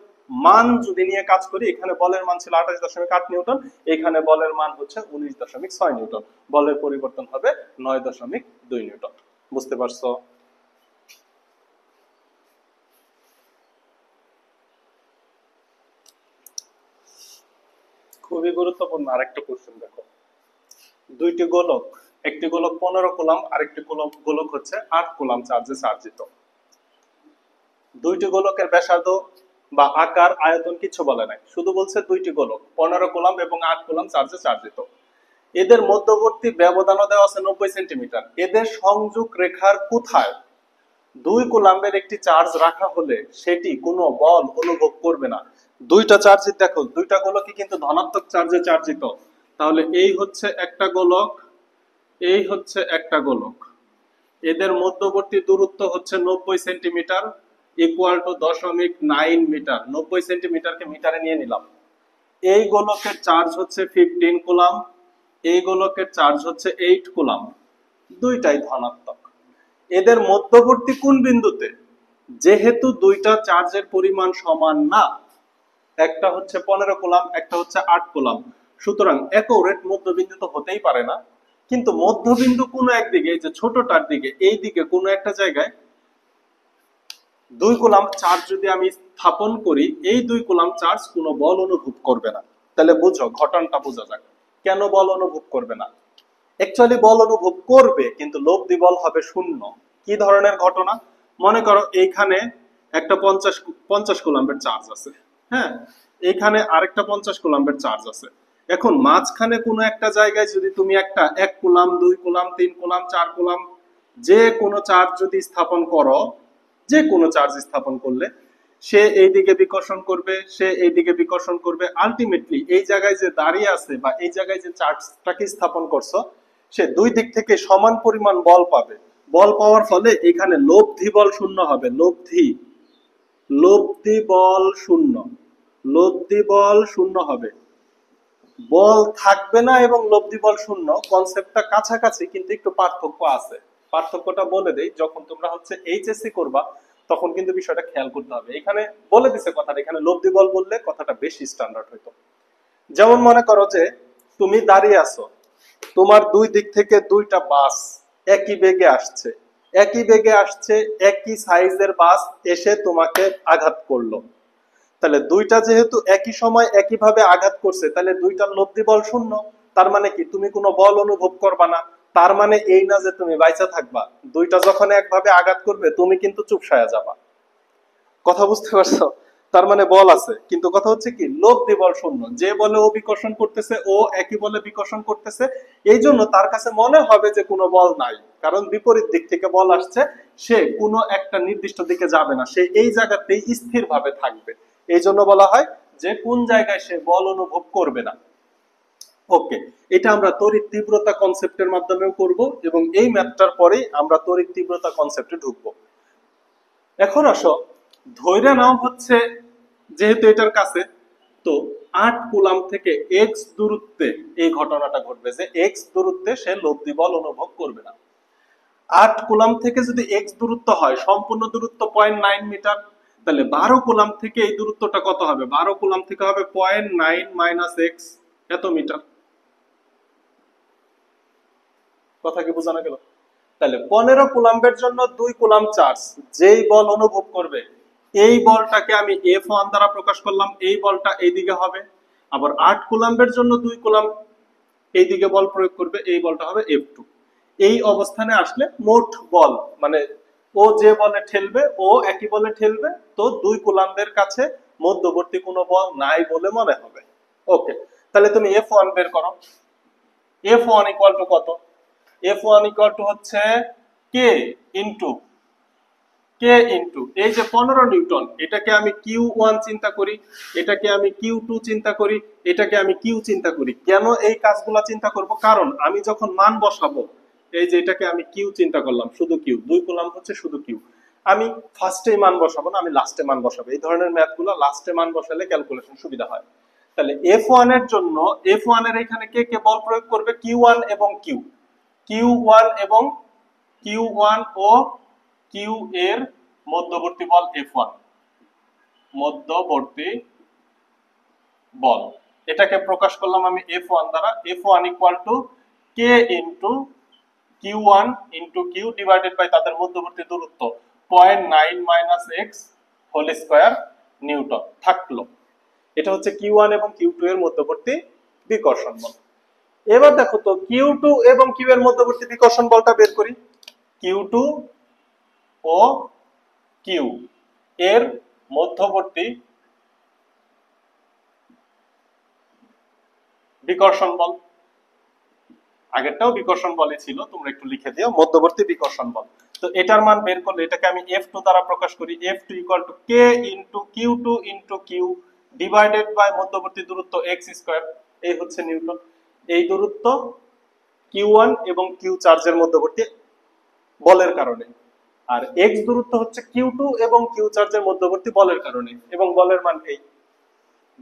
মান যদি নিয়ে কাজ করি, এখানে বলের মান ছিল 28.8 নিউটন, এখানে বলের মান হচ্ছে 19.6 নিউটন, বলের পরিবর্তন হবে 9.2 নিউটন। বুঝতে পারছো? খুবই গুরুত্বপূর্ণ আরেকটা কোশ্চেন দেখো, দুইটি গোলক, একটি গোলক 15 কুলম্ব আরেকটি গোলক হচ্ছে 8 কুলম্ব চার্জে চার্জিত। দুইটি গোলকের ব্যাসার্ধ বা আকার আয়তন কিছু বলে নাই, শুধু বলছে দুইটি গোলক 15 কুলম্ব এবং 8 কুলম্ব চার্জে চার্জিত। এদের মধ্যবর্তী ব্যবধানও দেওয়া আছে 90 সেন্টিমিটার। এদের সংযোগ রেখার কোথায় 2 কুলম্বের একটি চার্জ রাখা হলে সেটি কোনো বল অনুভব করবে না। দুইটা চার্জ দেখো, দুইটা গোলকই কিন্তু ধনাত্মক চার্জে চার্জিত। তাহলে এই হচ্ছে একটা গোলক, এই হচ্ছে একটা গোলক, এদের মধ্যবর্তী দূরত্ব হচ্ছে 90 সেন্টিমিটার ইকুয়াল টু 0.9 মিটার। 90 সেন্টিমিটারকে মিটারে নিয়ে নিলাম। এই গোলকের চার্জ হচ্ছে 15 কুলম্ব, এই গোলকের চার্জ হচ্ছে 8 কুলম্ব, দুইটাই ধনাত্মক। এদের মধ্যবর্তী কোন বিন্দুতে, যেহেতু দুইটা চার্জের পরিমাণ সমান না, একটা হচ্ছে 15 কুলম্ব একটা হচ্ছে 8 কুলম্ব, সুতরাং অ্যাকুরেট মধ্যবিন্দু তো হতেই পারে না। কিন্তু মধ্যবিন্দু কোনো একদিকে, এই যে ছোটটার দিকে, এই দিকে কোনো একটা জায়গায় 2 কুলম্ব চার্জ যদি আমি স্থাপন করি, এই 2 কুলম্ব চার্জ কোনো বল অনুভব করবে না। তাহলে বুঝো, ঘটনাটা বোঝা যাক কেন বল অনুভব করবে না। অ্যাকচুয়ালি বল অনুভব করবে, কিন্তু লব্ধি বল হবে শূন্য। কি ধরনের ঘটনা? মনে করো এইখানে একটা 50 কুলম্বের চার্জ আছে, হ্যাঁ, এইখানে আরেকটা 50 কুলম্বের চার্জ আছে। এখন মাঝখানে কোনো একটা জায়গায় যদি তুমি একটা 1 কুলম্ব 2 কুলম্ব 3 কুলম্ব 4 কুলম্ব যে কোনো চার্জ যদি স্থাপন করো, যে কোনো চার্জ স্থাপন করলে সে এই দিকে বিকর্ষণ করবে, সে এই দিকে বিকর্ষণ করবে। আলটিমেটলি এই জায়গায় যে দাঁড়িয়ে আছে বা এই জায়গায় যে চার্জটাকে স্থাপন করছো, সে দুই দিক থেকে সমান পরিমাণ বল পাবে। বল পাওয়ার ফলে এখানে লব্ধি বল শূন্য হবে। লব্ধি বল শূন্য, লব্ধি বল শূন্য হবে। বল থাকবে না এবং লব্ধি বল শূন্য, কনসেপ্টটা কাছাকাছি, কিন্তু একটু পার্থক্য আছে। পার্থক্যটা বলে দেই, যখন তোমরা হচ্ছে এইচএসসি করবা তখন কিন্তু বিষয়টা খেয়াল করতে হবে। এখানে বলে দিছে কথাটা, এখানে লব্ধি বল বললে কথাটা বেশি স্ট্যান্ডার্ড হইতো। যেমন মনে করো যে তুমি দাঁড়িয়ে আছো, তোমার দুই দিক থেকে দুইটা বাস একই বেগে আসছে, একই বেগে আসছে, একই সাইজের বাস এসে তোমাকে আঘাত করলো। তাহলে দুইটা যেহেতু একই সময় একইভাবে আঘাত করছে, তাহলে দুইটার লব্ধি বল শূন্য। তার মানে কি, তুমি কোনো বল অনুভব করবা না। তার মানে এই না যে তুমি বাইচা থাকবা, দুইটা যখন একভাবে আঘাত করবে তুমি কিন্তু চুপসায়া যাবা। কথা বুঝতে পারছো? তার মানে বল আছে, কিন্তু কথা হচ্ছে কি, লব্ধি বল শূন্য। যে বলে ও বিকর্ষণ করতেছে, ও একই বলে বিকর্ষণ করতেছে, এই জন্য তার কাছে মনে হবে যে কোনো বল নাই, কারণ বিপরীত দিক থেকে বল আসছে। সে কোনো একটা নির্দিষ্ট দিকে যাবে না, সে এই জায়গাতেই স্থির ভাবে থাকবে। এই জন্য বলা হয় যে কোন জায়গায় সে বল অনুভব করবে না। ওকে, এটা আমরা তড়িৎ তীব্রতা কনসেপ্টের মাধ্যমেও করব, এবং এই ম্যাথটার পরেই আমরা তড়িৎ তীব্রতা কনসেপ্টে ঢুকবো। এখন আসো, ধৈর্য নাও হচ্ছে যেহেতু এটার কাছে, তো 8 কুলম্ব থেকে x দূরত্বে এই ঘটনাটা ঘটবে যে x দূরত্বে সে লব্ধি বল অনুভব করবে না। 8 কুলম্ব থেকে যদি x দূরত্ব হয়, সম্পূর্ণ দূরত্ব 0.9 মিটার, তাহলে 12 কুলম্ব থেকে এই দূরত্বটা কত হবে? 12 কুলম্ব থেকে হবে 0.9 মাইনাস x, এত মিটার। কথা কি বোঝানো গেল? তাহলে 15 কুলম্বের জন্য 2 কুলম্ব চার্জ যেই বল অনুভব করবে, এই বলটাকে আমি F1 দ্বারা প্রকাশ করলাম, এই বলটা এইদিকে হবে। আবার 8 কুলম্বের জন্য 2 কুলম্ব এইদিকে বল প্রয়োগ করবে, এই বলটা হবে F2। এই অবস্থানে আসলে মোট বল, মানে ও যে বলে ঠেলবে ও একই বলে ঠেলবে, তো 2 কুলম্বের কাছে মধ্যবর্তী কোনো বল নাই বলে মনে হবে। ওকে, তাহলে তুমি F1 বের করো। F1 ইকুয়াল টু কত? F1 ইকুয়াল টু হচ্ছে K ইনটু এই যে 15 নিউটন, এটাকে আমি Q1 চিন্তা করি, এটাকে আমি Q2 চিন্তা করি, এটাকে আমি Q চিন্তা করি। কেন এই কাজগুলো চিন্তা করব? কারণ আমি যখন মান বসাবো, এই যে এটাকে আমি Q চিন্তা করলাম, শুধু Q, 2 কুলম্ব হচ্ছে শুধু Q। আমি ফার্স্টে মান বসাবো না, আমি লাস্টে মান বসাবো। এই ধরনের ম্যাথগুলো লাস্টে মান বসালে ক্যালকুলেশন সুবিধা হয়। তাহলে F1 এর জন্য, F1 এর এখানে কে কে বল প্রয়োগ করবে? Q1 এবং Q1 এবং Q1 ও Q এর মধ্যবর্তী বল F1, মধ্যবর্তী বল, এটাকে প্রকাশ করলাম আমি F1 দ্বারা। F1 equal to K into Q1 into Q divided by তাদের মধ্যবর্তী দূরত্ব 0.9 minus x whole square newton থাকলো। এটা হচ্ছে Q1 এবং Q2 এর মধ্যবর্তী বিকর্ষণ বল। এবার দেখো তো Q2 এবং Q এর মধ্যবর্তী বিকর্ষণ বলটা বের করি। Q2 ও Q, এর মধ্যবর্তী বিকর্ষণ বল। আগেরটাও বিকর্ষণ বলই ছিল, তোমরা একটু লিখে দিও মধ্যবর্তী বিকর্ষণ বল। তো এটার মান বের করলে এটাকে আমি F2 দ্বারা প্রকাশ করি। F2 = K * Q2 * Q divided by মধ্যবর্তী দূরত্ব x স্কয়ার। এই হচ্ছে নিউটন। এই দূরত্ব Q1 এবং Q চার্জের মধ্যবর্তী বলের কারণে, আর x দূরত্ব হচ্ছে Q2 এবং Q চার্জের মধ্যবর্তী বলের কারণে, এবং বলের মান এই।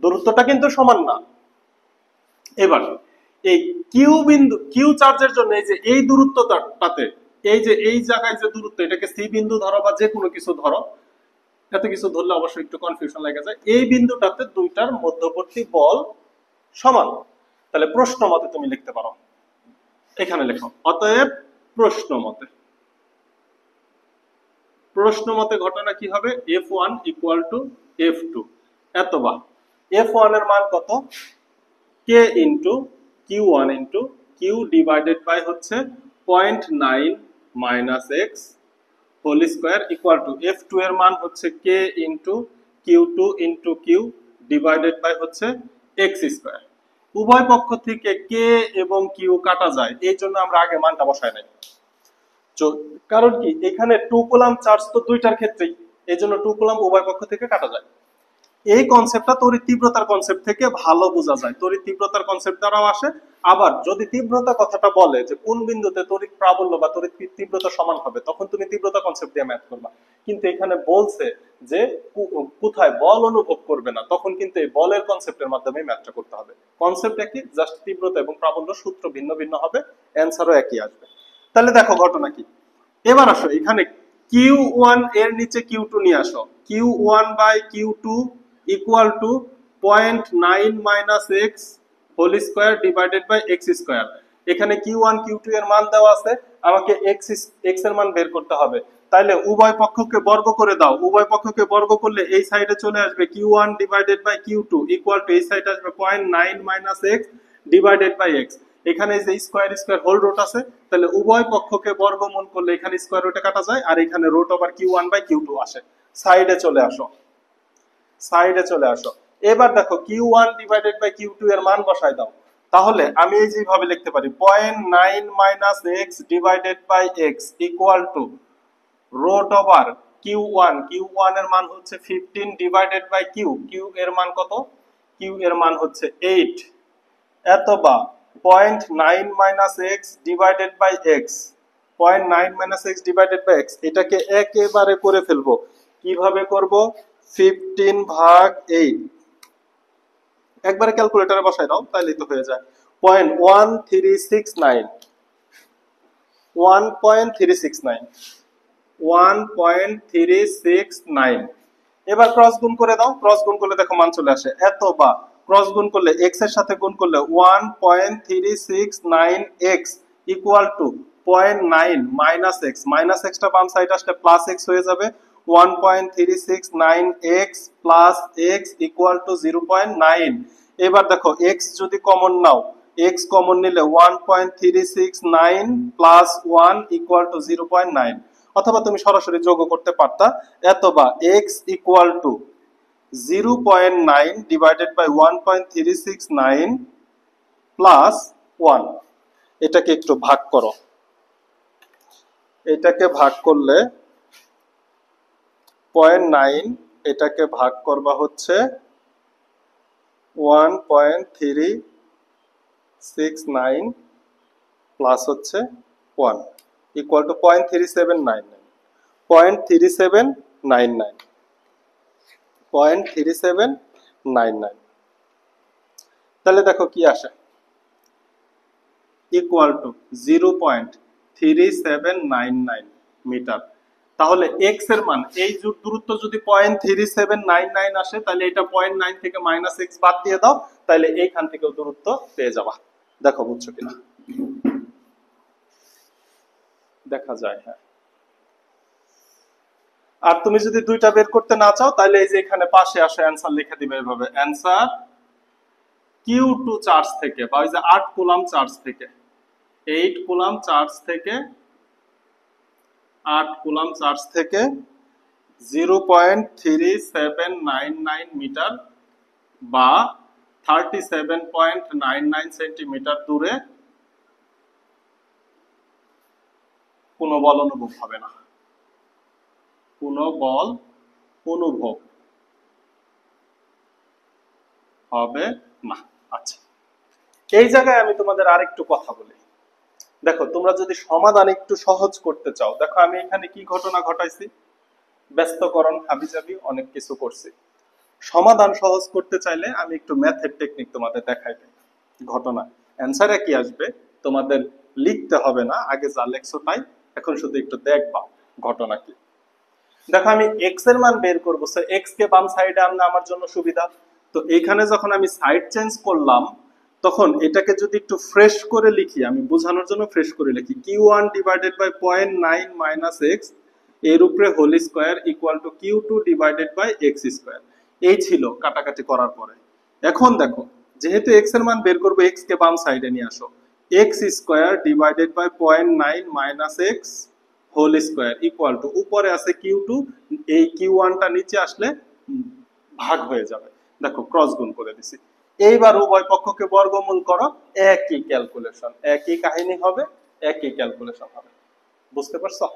দূরত্বটা কিন্তু সমান না। এবার এই কিউ বিন্দু, কিউ চার্জের জন্য এই যে এই দূরত্বটাতে, এই যে এই জায়গায় যে দূরত্ব, এটাকে সি বিন্দু ধরো বা যে কোনো কিছু ধরো, এত কিছু ধরলে অবশ্যই একটু কনফিউশন লেগে যায়। এই বিন্দুটাতে দুইটার মধ্যবর্তী বল সমান। তাহলে প্রশ্ন মতে তুমি লিখতে পারো, এখানে লেখো অতএব প্রশ্ন মতে, প্রশ্ন মতে ঘটনা কি হবে, F1 = F2 এতবা F1 এর মান কত, K * Q1 * Q divided by হচ্ছে 0.9 - x whole square equal to F2 এর মান হচ্ছে K * Q2 * Q divided by হচ্ছে x স্কয়ার। উভয় পক্ষ থেকে K এবং Q কাটা যায়, এই জন্য আমরা আগে মানটা বসাই নাই। কারণ কি, এখানে 2 কুলম্ব চার্জ তো দুইটার ক্ষেত্রেই, এই জন্য 2 কুলম্ব উভয় পক্ষ থেকে কাটা যায়। এই কনসেপ্টটা তড়িৎ তীব্রতার কনসেপ্ট থেকে ভালো বোঝা যায়, তড়িৎ তীব্রতার কনসেপ্ট দ্বারাও আসে। আবার যদি তীব্রতা কথাটা বলে যে কোন বিন্দুতে তড়িৎ প্রাবল্য বা তড়িৎ তীব্রতা সমান হবে, তখন তুমি তীব্রতা কনসেপ্ট দিয়ে ম্যাথ করবা। কিন্তু এখানে বলছে যে কোথায় বল অনুভব করবে না, তখন কিন্তু এই বলের কনসেপ্টের মাধ্যমে ম্যাথটা করতে হবে। কনসেপ্ট একই, জাস্ট তীব্রতা এবং প্রাবল্য সূত্র ভিন্ন ভিন্ন হবে, অ্যানসারও একই আসবে। তাহলে দেখো ঘটনা কি, এবার আসো এখানে Q1 এর নিচে Q2 নিয়ে আসো। Q1/Q2 = 0.9 - x whole square divided by x square. এখানে Q1 Q2 এর মান দেওয়া আছে, আমাকে x এর মান বের করতে হবে। তাইলে উভয় পক্ষকে বর্গ করে দাও। উভয় পক্ষকে বর্গ করলে এই সাইডে চলে আসবে Q1 / Q2 = এই সাইডে আসবে 0.9 - x ডিভাইডেড বাই x। এখানে যে স্কয়ার স্কয়ার হোল রুট আছে, তাহলে উভয় পক্ষকে বর্গমূল করলে এখানে স্কয়ার রুটে কাটা যায়, আর এখানে রুট ওভার Q1/Q2 আসে। সাইডে চলে আসো, সাইডে চলে আসো। এবার দেখো Q1 / Q2 এর মান বসাই দাও। তাহলে আমি এই যেভাবে লিখতে পারি 0.9 - x divided by x equal to root over Q1 এর মান হচ্ছে 15 ডিভাইডেড বাই Q এর মান কত, Q এর মান হচ্ছে 8 এতবা 0.9 - x divided by x 0.9 - x divided by x এটাকে একেবারে করে ফেলবো। কিভাবে করব, 15/8 একবারে ক্যালকুলেটরে বসাই দাও, তাহলেই তো হয়ে যায় 0.1369 1.369 1.369। এবার ক্রস গুণ করে দাও, ক্রস গুণ করলে দেখো মান চলে আসে এত, বা ক্রস গুণ করলে x এর সাথে গুণ করলে 1.369x equal to 0.9 - x minus x টা বাম সাইড আসলে প্লাস x হয়ে যাবে। 1.369x plus x equal to 0.9। এবার দেখো x যদি কমন নাও, x কমন নিলে 1.369 প্লাস 1 ইকুয়াল টু 0.9, অথবা তুমি সরাসরি যোগ করতে পারতা। এতবা x equal to 0.9 divided by 1.369 plus 1। এটাকে একটু ভাগ করো, এটাকে ভাগ করলে 0.9 এটাকে ভাগ করবা হচ্ছে 1.369 প্লাস হচ্ছে 1 ইকুয়াল টু 0.3799 0.3799 0.3799। তাহলে দেখো কি আসে, ইকুয়াল টু 0.3799 মিটার। তাহলে x এর মান, এই দূরত্ব যদি 0.3799 আসে, তাহলে এটা 0.9 থেকে মাইনাস x বাদ দিয়ে দাও, তাহলে এইখান থেকেও দূরত্ব পেয়ে যাবা। দেখো বুঝছো কিনা, দেখা যায়। হ্যাঁ, আর তুমি যদি দুইটা বের করতে না চাও, তাহলে এই যে এখানে পাশে আসে অ্যানসার লিখে দিবে এভাবে, অ্যানসার Q2 চার্জ থেকে, বা ওই যে 8 কুলম্ব চার্জ থেকে, 8 কুলম্ব চার্জ থেকে 8 কুলম্ব চার্জ থেকে 0.3799 মিটার বা 37.99 সেন্টিমিটার দূরে কোনো বল অনুভব হবে না, কোনো বল অনুভব হবে না। আচ্ছা, এই জায়গায় আমি তোমাদের আরেকটু কথা বলি। দেখো, তোমরা যদি সমাধান একটু সহজ করতে চাও, দেখো আমি এখানে কি ঘটনা ঘটাইছি, ব্যস্তকরণ হাবিজাবি অনেক কিছু করছি। সমাধান সহজ করতে চাইলে আমি একটু ম্যাথের টেকনিক তোমাদের দেখাই দিই। ঘটনা অ্যান্সার কি আসবে, তোমাদের লিখতে হবে না, আগে যা লেখছো তাই, এখন শুধু একটু দেখবা ঘটনা কি। দেখো, আমি এক্স এর মান বের করবো, এক্স কে বাম সাইডে আনলে আমার জন্য সুবিধা। তো এইখানে যখন আমি সাইড চেঞ্জ করলাম, তখন এটাকে যদি একটু ফ্রেশ করে লিখি, আমি বোঝানোর জন্য ফ্রেশ করে লিখি, Q1 divided by 0.9 minus X এর উপরে whole square equal to Q2 divided by X square. এই ছিল কাটাকাটি করার পরে। এখন দেখো, যেহেতু এক্স এর মান বের করবো, এক্স কে বাম সাইডে নিয়ে আসো, X square divided by 0.9 minus X whole square equal to, উপরে আছে Q2, এই Q1 টা নিচে আসলে ভাগ হয়ে যাবে। দেখো, ক্রস গুণ করে দিছি। এইবার উভয় পক্ষকে বর্গমূল করো, একই ক্যালকুলেশন, একই কাহিনী হবে, একই ক্যালকুলেশন হবে। বুঝতে পারছো?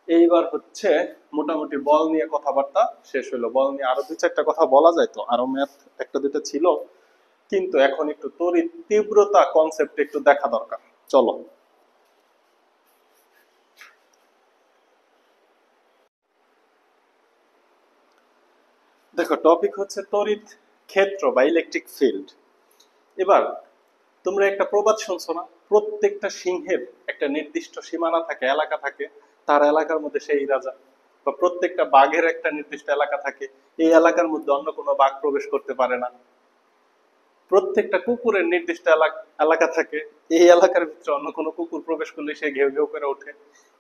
এইবার হচ্ছে মোটামুটি বল নিয়ে কথাবার্তা শেষ হলো। বল নিয়ে আরো দু চারটা কথা বলা যায়, তো আরো ম্যাথ একটা দুটো ছিল, কিন্তু এখন একটু তড়িৎ তীব্রতা কনসেপ্ট একটু দেখা দরকার। চলো। দেখো, টপিক হচ্ছে তড়িৎ ক্ষেত্র বা ইলেকট্রিক ফিল্ড। এবার তোমরা একটা প্রবাদ শুনছো না, প্রত্যেকটা সিংহের একটা নির্দিষ্ট সীমানা থাকে, এলাকা থাকে, তার এলাকার মধ্যে সেই রাজা। বা প্রত্যেকটা বাঘের একটা নির্দিষ্ট এলাকা থাকে, এই এলাকার মধ্যে অন্য কোনো বাঘ প্রবেশ করতে পারে না। প্রত্যেকটা কুকুরের নির্দিষ্ট এলাকা থাকে, এই এলাকার ভিতরে অন্য কোনো কুকুর প্রবেশ করলে সে ঘেউ ঘেউ করে ওঠে।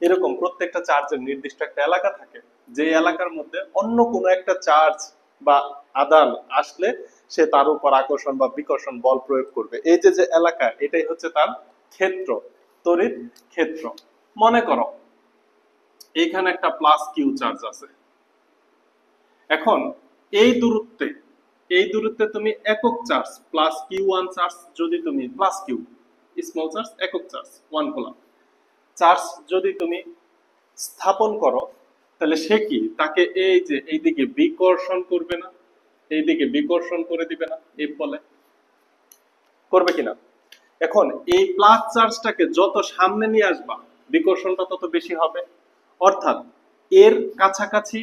এরকম প্রত্যেকটা চার্জের নির্দিষ্ট একটা এলাকা থাকে, যে এলাকার মধ্যে অন্য কোনো একটা চার্জ বা আদান আসলে সে তার উপর আকর্ষণ বা বিকর্ষণ বল প্রয়োগ করবে। এই যে যে এলাকা, এটাই হচ্ছে তার ক্ষেত্র, তড়িৎ ক্ষেত্র। মনে করো এইখানে একটা প্লাস কিউ চার্জ আছে। এখন এই দূরত্বে তুমি একক চার্জ প্লাস Q1 চার্জ, যদি তুমি প্লাস কিউ স্মল চার্জ, একক চার্জ 1 কুলম্ব চার্জ যদি তুমি স্থাপন করো, তাহলে সে কি তাকে এই যে এইদিকে বিকর্ষণ করবে না, এইদিকে বিকর্ষণ করে দিবে না, এই বলে করবে কিনা? এখন এই প্লাস চার্জটাকে যত সামনে নিয়ে আসবা, বিকর্ষণটা তত বেশি হবে। অর্থাৎ এর কাছাকাছি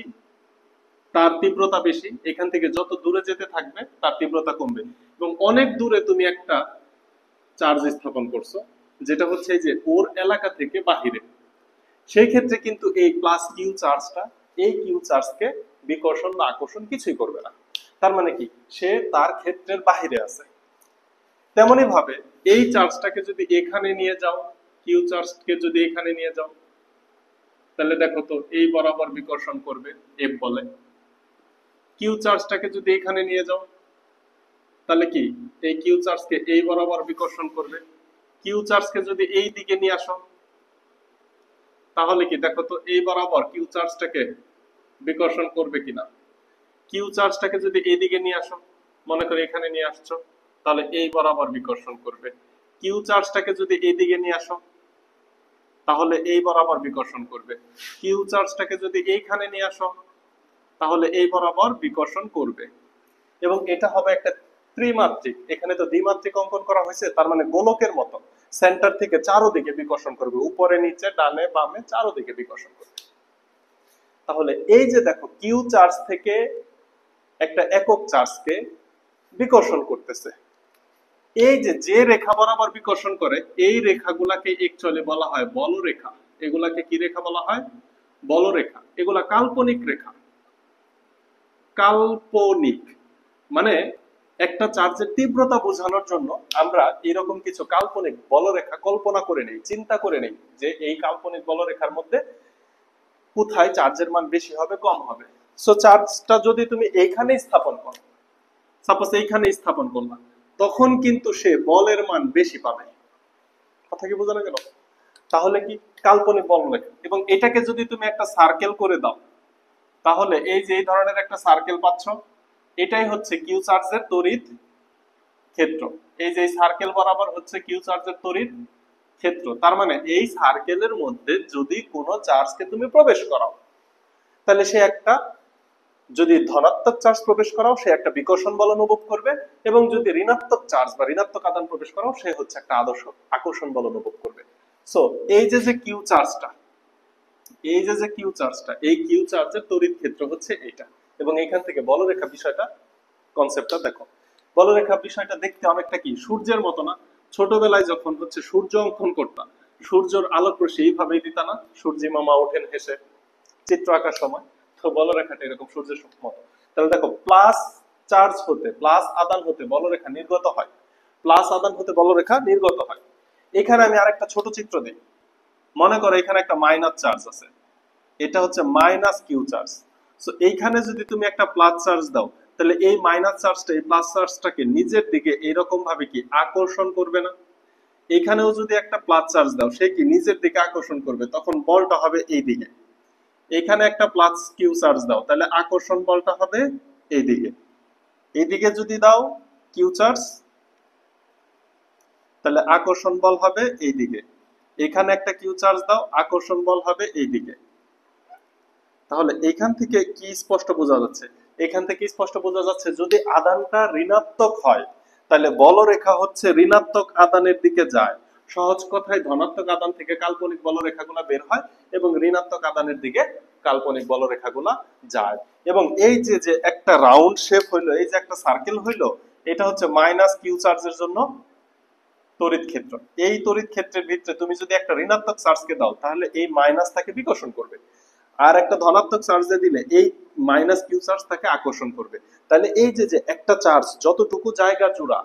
তার তীব্রতা বেশি, এখান থেকে যত দূরে যেতে থাকবে তার তীব্রতা কমবে। এবং অনেক দূরে তুমি একটা চার্জ স্থাপন করছো, যেটা হচ্ছে যে ওর এলাকা থেকে বাহিরে, সেই ক্ষেত্রে কিন্তু এই প্লাস কিউ চার্জটা এই কিউ চার্জকে বিকর্ষণ বা আকর্ষণ কিছুই করবে না। তার মানে কি, সে তার ক্ষেত্রের বাহিরে আছে। তেমনি ভাবে এই চার্জটাকে যদি এখানে নিয়ে যাও, কিউ চার্জকে যদি এখানে নিয়ে যাও, তাহলে দেখো তো এই বরাবর বিকর্ষণ করবে, এফ বলে। কিউ চার্জটাকে যদি এখানে নিয়ে যাও, তাহলে কি এই কিউ চার্জকে এই বরাবর বিকর্ষণ করবে। কিউ চার্জকে যদি এই দিকে নিয়ে আসো, তাহলে কি দেখো তো এই বরাবর কিউ চার্জটাকে বিকর্ষণ করবে কিনা। কিউ চার্জটাকে যদি এই দিকে নিয়ে আসো, মনে করো এখানে নিয়ে আসছো, তাহলে এই বরাবর বিকর্ষণ করবে। কিউ চার্জটাকে যদি এই দিকে নিয়ে আসো, তাহলে এই বরাবর বিকর্ষণ করবে। কিউ চার্জটাকে যদি এইখানে নিয়ে আসো, তাহলে এই বরাবর বিকর্ষণ করবে। এবং এটা হবে একটা ত্রিমাত্রিক, এখানে তো দ্বিমাত্রিক অঙ্কন করা হয়েছে, তার মানে গোলকের মতো সেন্টার থেকে চারোদিকে বিকর্ষণ করবে, উপরে নিচে ডানে বামে চারোদিকে বিকর্ষণ করবে। তাহলে এই যে দেখো, কিউ চার্জ থেকে একটা একক চার্জকে বিকর্ষণ করতেছে, এই যে যে রেখা বরাবর বিকর্ষণ করে, এই রেখাগুলাকে একচুয়ালি বলা হয় বলরেখা। এগুলাকে কি রেখা বলা হয়? বলরেখা। এগুলা কাল্পনিক রেখা। কাল্পনিক মানে একটা চার্জের তীব্রতা বোঝানোর জন্য আমরা এরকম কিছু কাল্পনিক বলরেখা কল্পনা করে নেই, চিন্তা করে নেই যে এই কাল্পনিক বলরেখার মধ্যে কোথায় চার্জের মান বেশি হবে কম হবে। সো চার্জটা যদি তুমি এইখানে স্থাপন করো, সাপোজ এইখানে স্থাপন করলাম, তখন কিন্তু সে বলের মান বেশি পাবে। কথা কি বোঝানো গেল? তাহলে কি কাল্পনিক বলরেখা। এবং এটাকে যদি তুমি একটা সার্কেল করে দাও, তাহলে এই যে এই ধরনের একটা সার্কেল পাচ্ছ, এটাই হচ্ছে কিউ চার্জের তড়িৎ ক্ষেত্র। এই যে সার্কেল বরাবর হচ্ছে কিউ চার্জের তড়িৎ ক্ষেত্র। তার মানে এই সার্কেলের মধ্যে যদি কোনো চার্জকে তুমি প্রবেশ করাও, তাহলে সে একটা, যদি ধনাত্মক চার্জ প্রবেশ করাও সে একটা বিকর্ষণ বল অনুভব করবে, এবং যদি ঋণাত্মক চার্জ বা ঋণাত্মক আদান প্রবেশ করাও সে হচ্ছে একটা আদর্শ আকর্ষণ বল অনুভব করবে। সো এই যে যে কিউ চার্জটা, এই যে যে কিউ চার্জটা, এই কিউ চার্জের তড়িৎ ক্ষেত্র হচ্ছে এটা। এবং এখান থেকে বলরেখা বিষয়টা, কনসেপ্টটা দেখো। বলরেখা বিষয়টা দেখতে অনেকটা কি সূর্যের মতো না? ছোটবেলায় যখন হচ্ছে সূর্য অঙ্কন করতাম, সূর্যের আলোক রশ্মি এইভাবেই দিতা না, সূর্যি মামা ওঠেন হেসে চিত্র আঁকার সময়, তো বলরেখাটা এরকম সূর্যের মতো। তাহলে দেখো প্লাস চার্জ হতে, প্লাস আদান হতে বলরেখা নির্গত হয়, প্লাস আদান হতে বলরেখা নির্গত হয়। এখানে আমি আরেকটা ছোট চিত্র দিই। মনে করো এখানে একটা মাইনাস চার্জ আছে, এটা হচ্ছে মাইনাস কিউ চার্জ। সো এইখানে যদি তুমি একটা প্লাস চার্জ দাও, তাহলে এই মাইনাস চার্জটা এই প্লাস চার্জটাকে নিজের দিকে এইরকম ভাবে কি আকর্ষণ করবে না? এখানেও যদি একটা প্লাস চার্জ দাও, সে কি নিজের দিকে আকর্ষণ করবে, তখন বলটা হবে এই দিকে। এখানে একটা প্লাস কিউ চার্জ দাও, তাহলে আকর্ষণ বলটা হবে এইদিকে। এইদিকে যদি দাও কিউ চার্জ, তাহলে আকর্ষণ বল হবে এইদিকে। এখানে একটা কিউ চার্জ দাও, আকর্ষণ বল হবে এইদিকে। তাহলে এখান থেকে কি স্পষ্ট বোঝা যাচ্ছে? এখান থেকে স্পষ্ট বোঝা যাচ্ছে যদি আদানটা ঋণাত্মক হয়, তাহলে বলরেখা হচ্ছে ঋণাত্মক আদানের দিকে যায়। সহজ কথায় ধনাত্মক আদান থেকে কাল্পনিক বলরেখাগুলো বের হয় এবং ঋণাত্মক আদানের দিকে কাল্পনিক বলরেখাগুলো যায়। এবং এই যে যে একটা রাউন্ড শেপ হইলো, এই যে একটা সার্কেল হইলো, এটা হচ্ছে মাইনাস কিউ চার্জের জন্য তড়িৎ ক্ষেত্র। এই তড়িৎ ক্ষেত্রের ভিতরে তুমি যদি একটা ঋণাত্মক চার্জকে দাও, তাহলে এই মাইনাস তাকে বিকর্ষণ করবে, আর একটা ধনাত্মক চার্জে দিলে এই মাইনাস কিউ চার্জ তাকে আকর্ষণ করবে। তাহলে এই যে যে একটা চার্জ যতটুকু জায়গা জুড়া,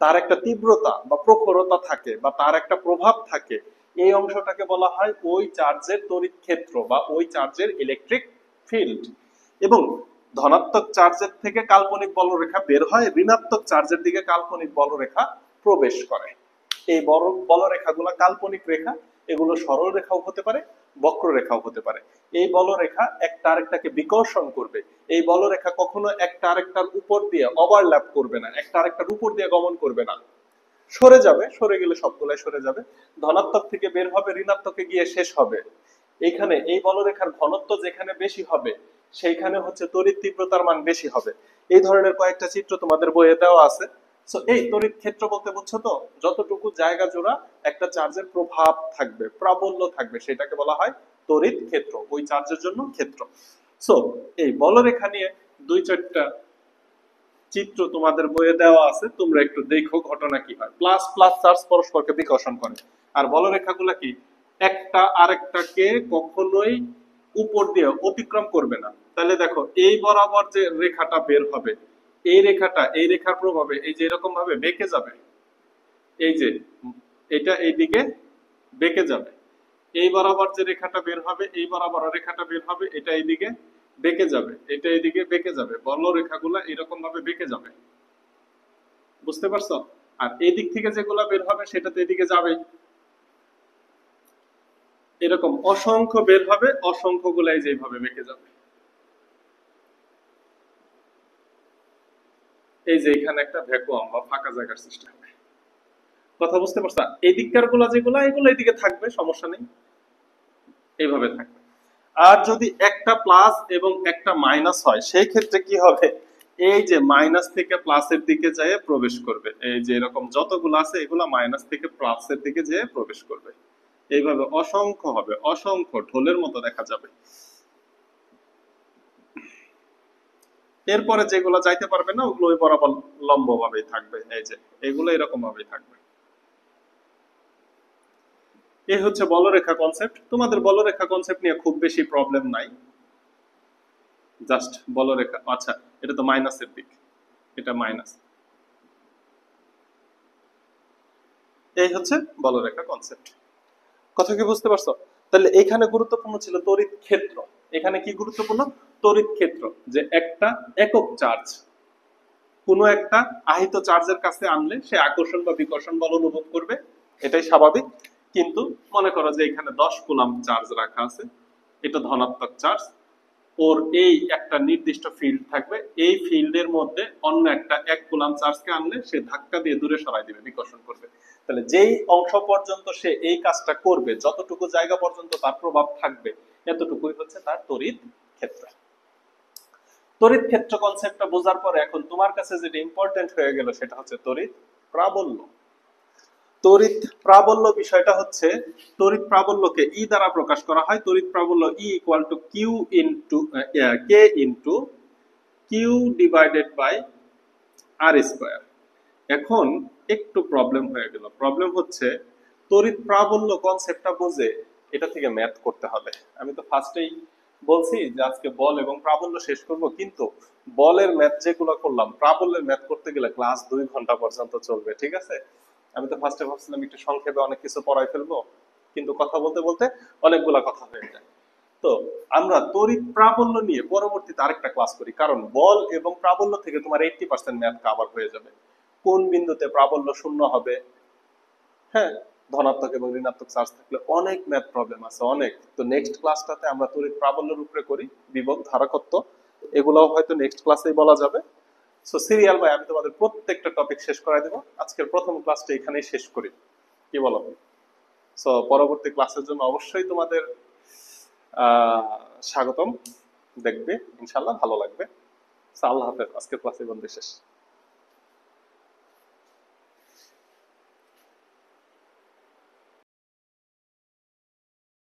তার একটা তীব্রতা বা প্রখরতা থাকে বা তার একটা প্রভাব থাকে, এই অংশটাকে বলা হয় ওই চার্জের তড়িৎ ক্ষেত্র বা ওই চার্জের ইলেকট্রিক ফিল্ড। এবং ধনাত্মক চার্জের থেকে কাল্পনিক বলরেখা বের হয়, ঋণাত্মক চার্জের দিকে কাল্পনিক বলরেখা প্রবেশ করে। এই বলরেখাগুলো কাল্পনিক রেখা, এগুলো সরল রেখাও হতে পারে, বক্ররেখাও হতে পারে। এই বলরেখা একটা আরেকটাকে বিকর্ষণ করবে। এই বলরেখা কখনো একটা আরেকটার উপর দিয়ে ওভারল্যাপ করবে না, একটা আরেকটার উপর দিয়ে গমন করবে না, সরে যাবে, সরে গেলে সবগুলাই সরে যাবে, ধনাত্মক থেকে বের হবে, ঋণাত্মকে গিয়ে শেষ হবে। এখানে এই বলরেখার ঘনত্ব যেখানে বেশি হবে, সেইখানে হচ্ছে তড়িৎ তীব্রতার মান বেশি হবে। এই ধরনের কয়েকটা চিত্র তোমাদের বইয়ে দেওয়া আছে। সো এই তড়িৎ ক্ষেত্র বলতে বুঝছো তো, যতটুকু জায়গা জোড়া একটা চার্জের প্রভাব থাকবে, প্রাবল্য থাকবে, সেটাকে বলা হয় তড়িৎ ক্ষেত্র, ওই চার্জের জন্য ক্ষেত্র। সো এই বলরেখা নিয়ে দুই চারটা চিত্র তোমাদের বইয়ে দেওয়া আছে, তোমরা একটু দেখো ঘটনা কি হয়। প্লাস প্লাস চার্জ পরস্পরকে বিকর্ষণ করে, আর বলরেখাগুলো কি একটা আরেকটাকে কখনোই উপর দিয়ে অতিক্রম করবে না। তাহলে দেখো এই বরাবর যে রেখাটা বের হবে, এই রেখাটা এই রেখার প্রভাবে এই যে এরকম ভাবে বেঁকে যাবে, এই যে এটা এইদিকে বেঁকে যাবে। এই বরাবর যে রেখাটা বের হবে, এই বরাবর রেখাটা বের হবে, এটা এইদিকে বেঁকে যাবে, এটা এইদিকে বেঁকে যাবে, বলরেখাগুলা এরকম ভাবে বেঁকে যাবে। বুঝতে পারছো? আর এই দিক থেকে যেগুলা বের হবে সেটা তো এদিকে যাবেই। এরকম অসংখ্য বের হবে, অসংখ্য গুলাই যেভাবে বেঁকে যাবে। এই যে এখানে একটা ভ্যাকুয়াম বা ফাঁকা জায়গার সৃষ্টি হবে। কথা বুঝতে পারছো? এই দিককার গুলা যেগুলা, এগুলো এদিকে থাকবে, সমস্যা নেই, এইভাবে থাকবে। আর যদি একটা প্লাস এবং একটা মাইনাস হয়, সেই ক্ষেত্রে কি হবে? এই যে মাইনাস থেকে প্লাসের দিকে যেয়ে প্রবেশ করবে, এই যে এরকম যতগুলো আছে এগুলা মাইনাস থেকে প্লাসের দিকে যেয়ে প্রবেশ করবে। এইভাবে অসংখ্য হবে, অসংখ্য ঢোলের মতো দেখা যাবে। এরপরে যেগুলো যাইতে পারবে না, ওগুলো ওই বরাবর লম্ব ভাবেই থাকবে, এই যে এগুলো এরকম ভাবেই থাকবে। এই হচ্ছে বলরেখা কনসেপ্ট। তোমাদের বলরেখা কনসেপ্ট নিয়ে খুব বেশি প্রবলেম নাই, জাস্ট বলরেখা। আচ্ছা, এটা তো মাইনাসের দিক, এটা মাইনাস। এই হচ্ছে বলরেখা কনসেপ্ট। কথা কি বুঝতে পারছো? তাহলে এখানে গুরুত্বপূর্ণ ছিল তড়িৎ ক্ষেত্র। এখানে কি গুরুত্বপূর্ণ? তড়িৎ ক্ষেত্র, যে একটা একক চার্জ কোনো একটা আহিত চার্জের কাছে আনলে সে আকর্ষণ বা বিকর্ষণ বল অনুভব করবে, এটাই স্বাভাবিক। কিন্তু মনে করো যে এখানে 10 কুলাম্ব চার্জ রাখা আছে, এটা ধনাত্মক চার্জ, ওর এই একটা নির্দিষ্ট ফিল্ড থাকবে, এই ফিল্ডের মধ্যে অন্য একটা 1 কুলাম্ব চার্জকে আনলে সে ধাক্কা দিয়ে দূরে সরাই দিবে, বিকর্ষণ করবে। তাহলে যেই অংশ পর্যন্ত সে এই কাজটা করবে, যতটুকু জায়গা পর্যন্ত তার প্রভাব থাকবে, এতটুকুই হচ্ছে তার তড়িৎ ক্ষেত্র। তড়িৎ ক্ষেত্র কনসেপ্টটা বোঝার পরে এখন তোমার কাছে যেটা ইম্পর্টেন্ট হয়ে গেল সেটা হচ্ছে তড়িৎ প্রাবল্য। তড়িৎ প্রাবল্য বিষয়টা হচ্ছে, তড়িৎ প্রাবল্যকে ই দ্বারা প্রকাশ করা হয়। তড়িৎ প্রাবল্য E equal to Q into K into Q divided by R square. এখন একটু প্রবলেম হয়ে গেল। প্রবলেম হচ্ছে তড়িৎ প্রাবল্য কনসেপ্টটা বুঝে এটা থেকে ম্যাথ করতে হবে। আমি তো ফার্স্টেই বলছি যে আজকে বল এবং প্রাবল্য শেষ করব, কিন্তু বলের ম্যাথ যেগুলো করলাম, প্রাবল্যের ম্যাথ করতে গেলে ক্লাস 2 ঘন্টা পর্যন্ত চলবে, ঠিক আছে? আমি তো ফার্স্টে ভাবছিলাম একটু সংক্ষেপে অনেক কিছু পড়াই ফেলবো, কিন্তু কথা বলতে বলতে অনেকগুলা কথা হয়ে যায়। তো আমরা তড়িৎ প্রাবল্য নিয়ে পরবর্তীতে আরেকটা ক্লাস করি, কারণ বল এবং প্রাবল্য থেকে তোমার 80% ম্যাথ কভার হয়ে যাবে। কোন বিন্দুতে প্রাবল্য শূন্য হবে, হ্যাঁ, ধনাত্মক এবং ঋণাত্মক চার্জ থাকলে অনেক ম্যাথ প্রবলেম আছে, অনেক। তো নেক্সট ক্লাসটাতে আমরা তড়িৎ প্রাবল্যের উপরে করি, বিভব ধারকত্ব, এগুলোও হয়তো নেক্সট ক্লাসেই বলা যাবে। সো সিরিয়াল ভাই, আমি তোমাদের প্রত্যেকটা টপিক শেষ করাই দেবো। আজকের প্রথম ক্লাসটা এখানেই শেষ করি, কি বলো? সো পরবর্তী ক্লাসের জন্য অবশ্যই তোমাদের স্বাগতম, দেখবে ইনশাল্লাহ ভালো লাগবে। আল্লাহ হাফেজ, আজকের ক্লাস এই পর্যন্ত শেষ।